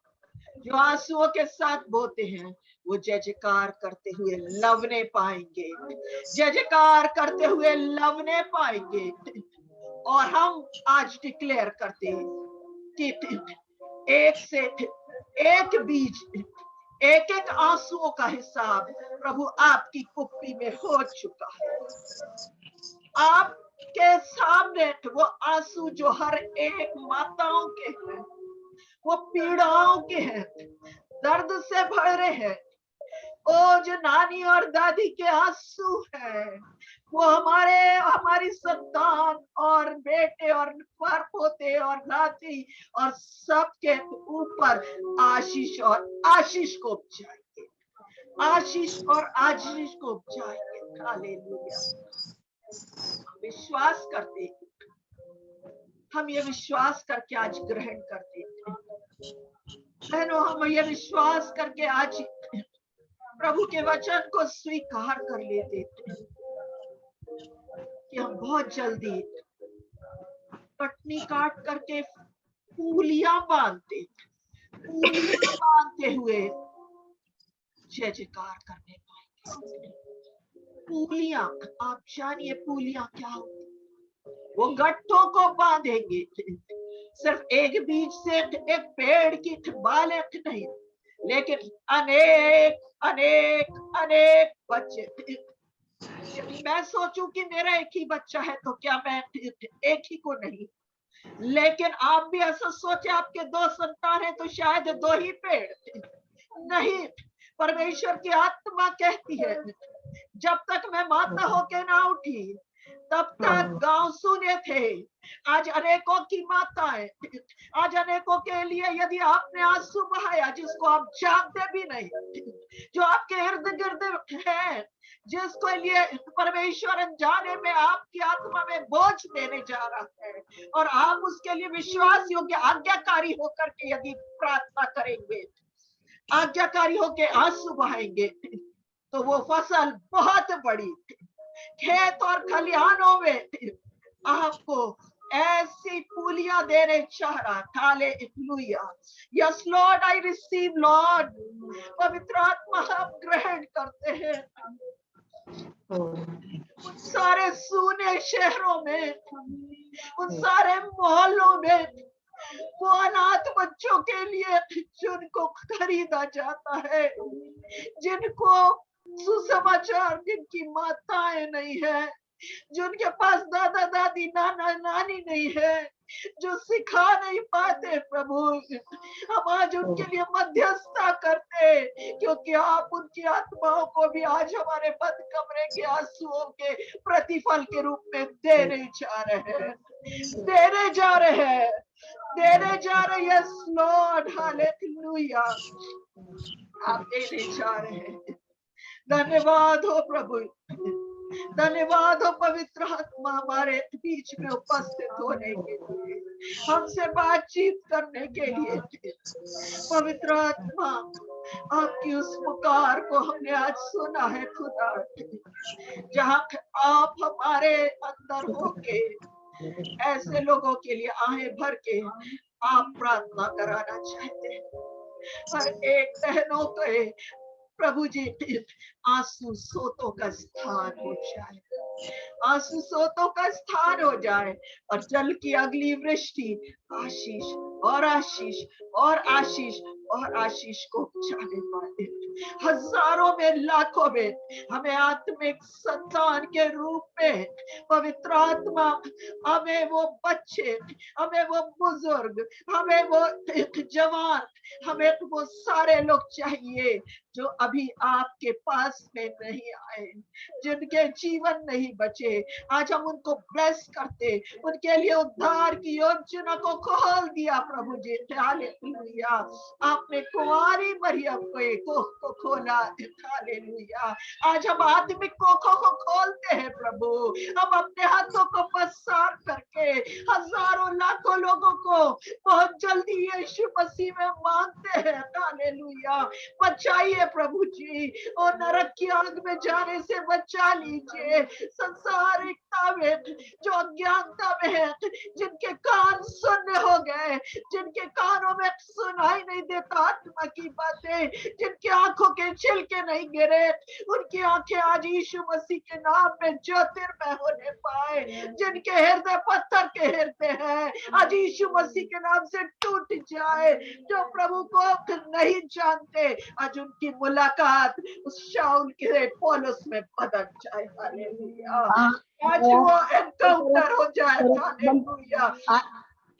जो आंसुओं के साथ बोते हैं, वो जय जयकार करते हुए लवने पाएंगे, जय जयकार करते हुए लवने पाएंगे। और हम आज डिक्लेयर करते हैं कि एक से एक बीज, एक एक आंसुओं का हिसाब प्रभु आपकी कुप्पी में हो चुका है। आपके सामने वो आंसू जो हर एक माताओं के हैं, वो पीड़ाओं के हैं, दर्द से भरे हैं, ओ जो नानी और दादी के आंसू हैं, वो हमारी संतान और बेटे और पर पोते और नाती और सबके ऊपर आशीष और आशीष को उपजाएंगे, आशीष और आशीष को उपजाएंगे। हालेलुया। विश्वास करते, हम ये विश्वास करके आज ग्रहण करते हैं बहनों, हम ये विश्वास करके आज प्रभु के वचन को स्वीकार कर लेते थे कि हम बहुत जल्दी पटनी काट करके पूलियां बांधते, पूलियां बांधते हुए जय जयकार करने पाएंगे। पूलियां, आप जानिए पूलियां क्या होती, वो गट्ठों को बांधेंगे, सिर्फ एक बीज से एक पेड़ की बालें नहीं, लेकिन अनेक अनेक अनेक बच्चे। यदि मैं सोचूं कि मेरा एक ही बच्चा है तो क्या मैं एक ही को नहीं, लेकिन आप भी ऐसा सोचे आपके 2 संतान है तो शायद 2 ही पेड़ नहीं। परमेश्वर की आत्मा कहती है जब तक मैं माता होके ना उठी तब तक गांव सुने थे। आज अनेकों की माताएं, आज अनेकों के लिए यदि आपने आंसू बहाया जिसको आप जानते भी नहीं, जो आपके इर्द गिर्द है, जिसको लिए परमेश्वर अनजाने में आपकी आत्मा में बोझ देने जा रहा है, और आप उसके लिए विश्वास योग्य आज्ञाकारी होकर के यदि प्रार्थना करेंगे, आज्ञाकारी होकर आंसू बहाएंगे, तो वो फसल बहुत बड़ी खेत और खलिहानों में आपको ऐसी पूलियां देने चाह रहा। Hallelujah. Yes Lord, I receive Lord. पवित्र आत्मा हम ग्रहण करते हैं उन सारे सूने शहरों में, उन सारे मोहल्लों में, वो अनाथ बच्चों के लिए जिनको खरीदा जाता है, जिनको सुसमाचार, जिनकी माताएं नहीं है, जिनके पास दादा दादी नाना नानी नहीं है, जो सिखा नहीं पाते प्रभु, हम आज उनके लिए मध्यस्थता करते, क्योंकि आप उनकी आत्माओं को भी आज हमारे बंद कमरे के आंसुओं के प्रतिफल के रूप में देने जा रहे हैं, देने जा रहे हैं, देने जा रहे। यस लॉर्ड, हालेलुया, आप देने जा रहे हैं। धन्यवाद हो प्रभु, धन्यवाद हो पवित्र आत्मा हमारे बीच में उपस्थित होने के लिए, हमसे बातचीत करने के लिए। पवित्र आत्मा, आपकी उस पुकार को हमने आज सुना है खुदा, जहाँ आप हमारे अंदर होके ऐसे लोगों के लिए आहें भर के आप प्रार्थना कराना चाहते हैं। हर एक बहनों के प्रभु जी आंसू सोतों का स्थान हो जाए, आंसू सोतों का स्थान हो जाए, और जल की अगली वृष्टि आशीष और आशीष और आशीष और आशीष को जाने पाते। हजारों में लाखों में हमें आत्मिक संतान के रूप में पवित्र आत्मा, हमें वो बच्चे, हमें वो बुजुर्ग, हमें वो जवान, हमें वो सारे लोग चाहिए जो अभी आपके पास में नहीं आए, जिनके जीवन नहीं बचे। आज हम उनको ब्लेस करते, उनके लिए उद्धार की योजना को खोल दिया प्रभु जी। हालेलुया, आपने कुंवारी मरियम को खोला। हालेलुया, आज हम आत्मिक कोखों को खोलते हैं प्रभु। हम अपने हाथों को पसार करके हजारों लाखों लोगों को बहुत जल्दी यीशु मसीह में मानते हैं। हालेलुया, बचाइए प्रभु जी, और नरक की आग में जाने से बचा लीजिए। संसारिकता में, जो अज्ञानता में है, जिनके कान सुन्न हो गए, जिनके कानों में सुनाई नहीं देता आत्मा की बातें, जिनकी आंखों के छिलके नहीं गिरे, उनकी आंखें आज यीशु मसीह के नाम में ज्योतिर्मय होने पाए। जिनके हृदय पत्थर के हृदय हैं, आज यीशु मसीह के नाम से टूट जाए। जो प्रभु को नहीं जानते, आज उनकी मुलाकात उस शाऊल के पौलुस में बदल जाए। हालेलुया, आज वो एनकाउंटर हो जाए। हालेलुया,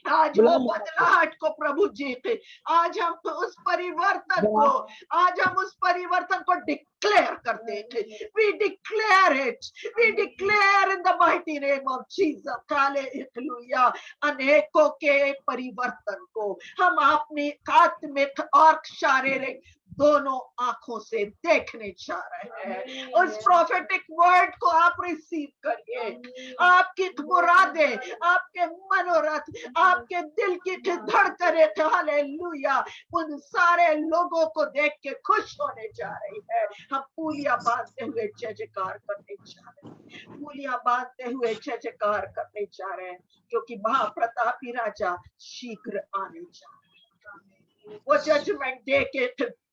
आज वो बदलाहट को प्रभु जी थे, आज हम तो उस परिवर्तन को, आज हम उस परिवर्तन को डिक्लेयर करते थे। We declare it, we declare in the mighty name of Jesus. Hallelujah, अनेकों के परिवर्तन को हम अपनी आत्मिक और शारीरिक दोनों आंखों से देखने जा रहे हैं। उस प्रोफेटिक वर्ड को आप रिसीव करिए। आपकी मुरादें, आपके मनोरथ, आपके दिल की धड़कनें, हालेलुया, उन सारे लोगों को देख के खुश होने जा रही है। हम पूलियां बांधते हुए जय जयकार करने जा रहे हैं, पूलियां बांधते हुए जय जयकार करने जा रहे हैं, क्योंकि महाप्रतापी राजा शीघ्र आने जा रहे हैं। वो जजमेंट डे के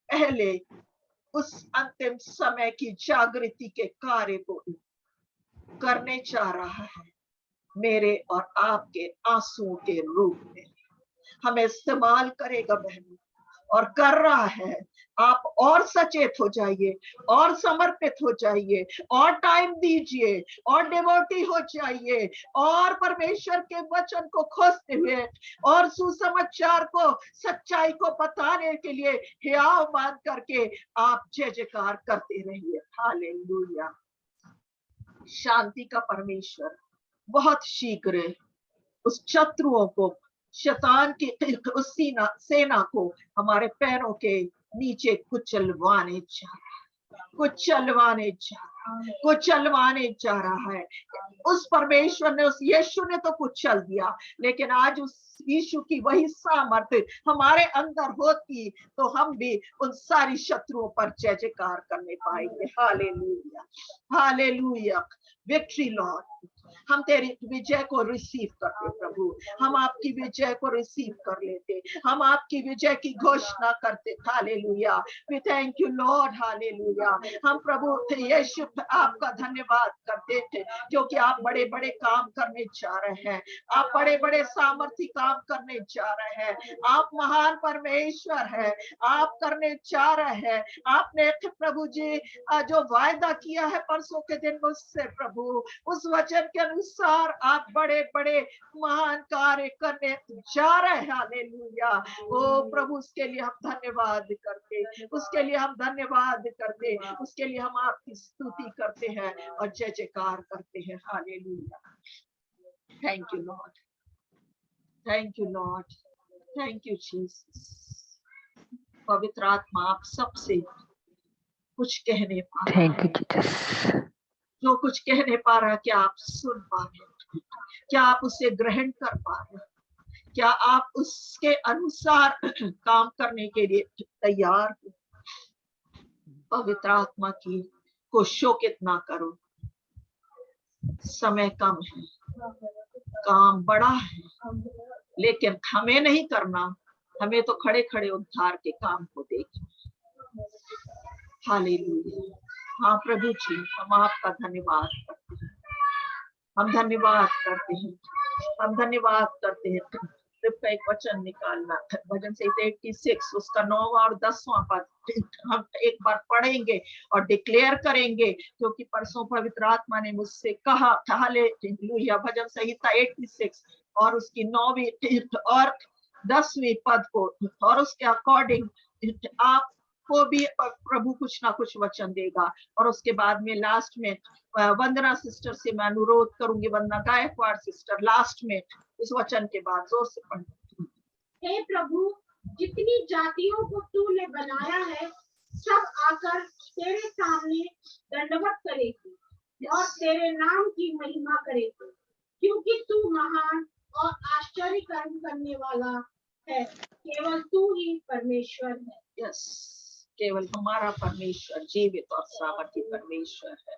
पहले उस अंतिम समय की जागृति के कार्य को करने जा रहा है। मेरे और आपके आंसुओं के रूप में हमें इस्तेमाल करेगा बहनों, और कर रहा है। आप और सचेत हो जाइए, और समर्पित हो जाइए, और टाइम दीजिए, और डिवोटी हो जाइए, और परमेश्वर के वचन को खोजते हुए और सुसमाचार को, सच्चाई को बताने के लिए हियाव मान करके आप जय जयकार करते रहिए। हालेलुया, शांति का परमेश्वर बहुत शीघ्र उस शत्रुओं को, शैतान की उस सेना को हमारे पैरों के नीचे कुचलवाने जा रहा है, कुचलवाने जा रहा है। उस परमेश्वर ने, उस यीशु ने तो कुचल दिया, लेकिन आज उस यीशु की वही सामर्थ्य हमारे अंदर होती तो हम भी उन सारी शत्रुओं पर जय जयकार करने पाएंगे। Hallelujah, hallelujah, victory Lord. हम तेरी विजय को रिसीव करते प्रभु, हम आपकी विजय को रिसीव कर लेते, हम आपकी विजय की घोषणा करते। Hallelujah, we thank you Lord. Hallelujah, हम प्रभु यीशु आपका धन्यवाद करते थे, क्योंकि आप बड़े बड़े काम करने जा रहे हैं, आप बड़े बड़े सामर्थ्य काम करने जा रहे हैं, आप महान परमेश्वर है, आप करने जा रहे हैं। आपने प्रभु जी जो वायदा किया है परसों के दिन मुझसे प्रभु, उस वचन के अनुसार आप बड़े बड़े महान कार्य करने जा रहे हैं। हालेलुया। ओ प्रभु, उसके लिए हम धन्यवाद करते, उसके लिए हम धन्यवाद करते, उसके लिए हम आपकी स्तुति करते हैं और जय जयकार करते हैं। Hallelujah. Thank you Lord, thank you Lord, thank you Jesus. पवित्र आत्मा आप सबसे कुछ कहने पा रहा थैंक है, यू जीसस। जो कुछ कहने पा रहा है, क्या आप सुन पा रहे हैं? क्या आप उसे ग्रहण कर पा रहे हैं? क्या आप उसके अनुसार काम करने के लिए तैयार हो? पवित्र आत्मा की को शोकित ना करो, समय कम है, काम बड़ा है, लेकिन हमें नहीं करना, हमें तो खड़े खड़े उद्धार के काम को देखना। हालेलुया। हाँ प्रभु जी, हम आपका धन्यवाद करते हैं, हम धन्यवाद करते हैं, हम धन्यवाद करते हैं। का एक वचन निकालना, भजन संहिता 86 उसका 9वां और 10वां पद हम एक बार पढ़ेंगे और डिक्लेयर करेंगे, क्योंकि परसों पवित्र आत्मा ने मुझसे कहा था। हालेलुया। भजन संहिता 86 और उसकी 9वीं और 10वीं पद को और उसके अकॉर्डिंग आपको भी प्रभु कुछ ना कुछ वचन देगा। और उसके बाद में लास्ट में वंदना सिस्टर से मैं अनुरोध करूंगी, वंदना गायकवाड़ सिस्टर लास्ट में इस वचन के बाद जोर से पढ़ें। हे प्रभु, जितनी जातियों को तूने बनाया है सब आकर तेरे सामने दंडवत करेगी और तेरे नाम की महिमा करेगी, क्योंकि तू महान और आश्चर्य कर्म करने वाला है। केवल तू ही परमेश्वर है। यस, केवल हमारा परमेश्वर जीवित और सामर्थ्य परमेश्वर है।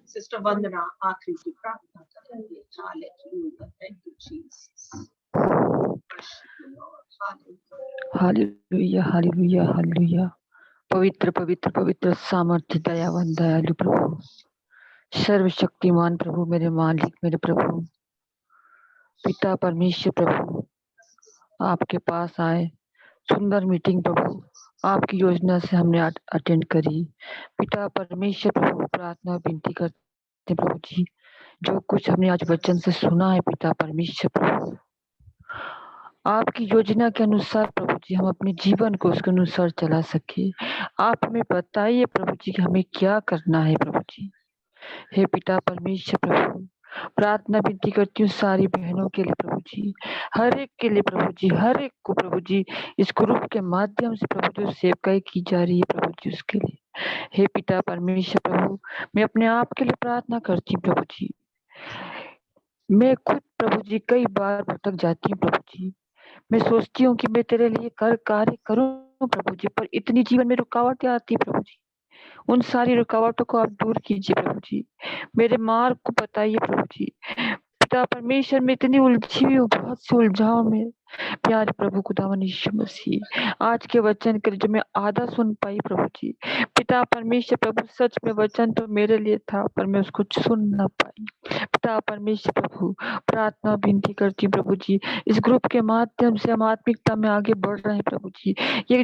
सिस्टर वंदना आखिरी की प्रार्थना करेंगे। Hallelujah. Thank you Jesus. Hallelujah hallelujah hallelujah. पवित्र पवित्र पवित्र सामर्थ्य दयावान दयालु प्रभु, सर्वशक्तिमान प्रभु, मेरे मालिक, मेरे प्रभु, पिता परमेश्वर प्रभु, आपके पास आए। सुंदर मीटिंग प्रभु, आपकी योजना से हमने अटेंड करी। पिता परमेश्वर प्रभु, प्रार्थना विनती करते प्रभु जी, जो कुछ हमने आज वचन से सुना है पिता परमेश्वर प्रभु, आपकी योजना के अनुसार प्रभु जी हम अपने जीवन को उसके अनुसार चला सके। आप हमें बताइए प्रभु जी कि हमें क्या करना है प्रभु जी। हे पिता परमेश्वर प्रभु, प्रार्थना विनती करती हूँ सारी बहनों के लिए प्रभु जी, हर एक के लिए प्रभु जी, हर एक को प्रभु जी, इस ग्रुप के माध्यम से प्रभु जी सेवकाई की जा रही है प्रभु जी, उसके लिए हे पिता परमेश्वर प्रभु, मैं अपने आप के लिए प्रार्थना करती हूँ प्रभु जी। मैं खुद प्रभु जी कई बार भटक जाती हूँ प्रभु जी, मैं सोचती हूँ कि मैं तेरे लिए कार्य करूँ प्रभु जी, पर इतनी जीवन में रुकावटें आती है प्रभु जी। उन सारी रुकावटों को आप दूर कीजिए प्रभु जी, मेरे मार्ग को बताइए प्रभु जी। पिता परमेश्वर, में इतनी उलझी हुई हूँ, बहुत सी उलझाओं में। प्यारे प्रभु खुदावन यीशु मसीह, आज के वचन के जो मैं आधा सुन पाई प्रभु जी, पिता परमेश्वर प्रभु, सच में वचन तो मेरे लिए था पर मैं उसको सुन ना पाई। पिता परमेश्वर प्रभु, प्रार्थना विनती करती प्रभु जी, इस ग्रुप के माध्यम से हम आत्मिकता में आगे बढ़ रहे हैं प्रभु जी। ये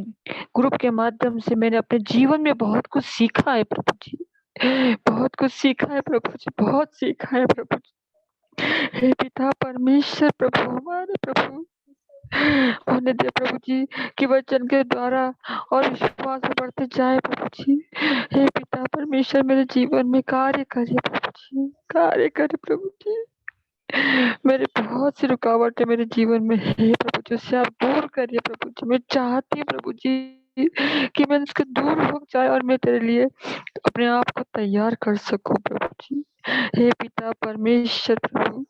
ग्रुप के माध्यम से मैंने अपने जीवन में बहुत कुछ सीखा है प्रभु जी, बहुत कुछ सीखा है प्रभु जी, बहुत सीखा है प्रभु जी। हे पिता परमेश्वर प्रभु, हमारे प्रभु होने दे प्रभु जी कि वचन के द्वारा और विश्वास बढ़ते जाए प्रभु जी। हे पिता परमेश्वर, मेरे जीवन में कार्य करे प्रभु जी, कार्य करे प्रभु जी। मेरे बहुत सी रुकावटें मेरे जीवन में है प्रभु जी, उससे आप दूर करिए प्रभु जी। मैं चाहती हूँ प्रभु जी कि मैं इसके दूर हो जाए और मैं तेरे लिए अपने आप को तैयार कर सकूं प्रभु जी। हे पिता परमेश्वर प्रभु,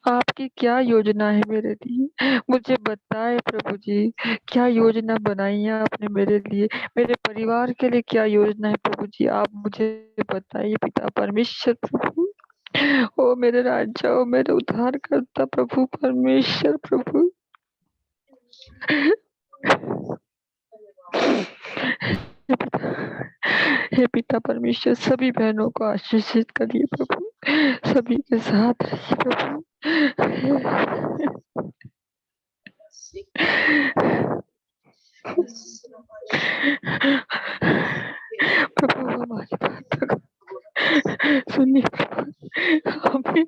आपकी क्या योजना है मेरे लिए, मुझे बताए प्रभु जी। क्या योजना बनाई है आपने मेरे लिए, मेरे परिवार के लिए क्या योजना है प्रभु जी, आप मुझे बताइए पिता परमेश्वर प्रभु। ओ मेरे राजा, ओ मेरे उद्धार करता प्रभु परमेश्वर प्रभु, हे पिता परमेश्वर, सभी बहनों को आशीषित करिए प्रभु, सभी के साथ रहिए प्रभु। प्रभु हमारी बात सुनिए प्रभु, हमें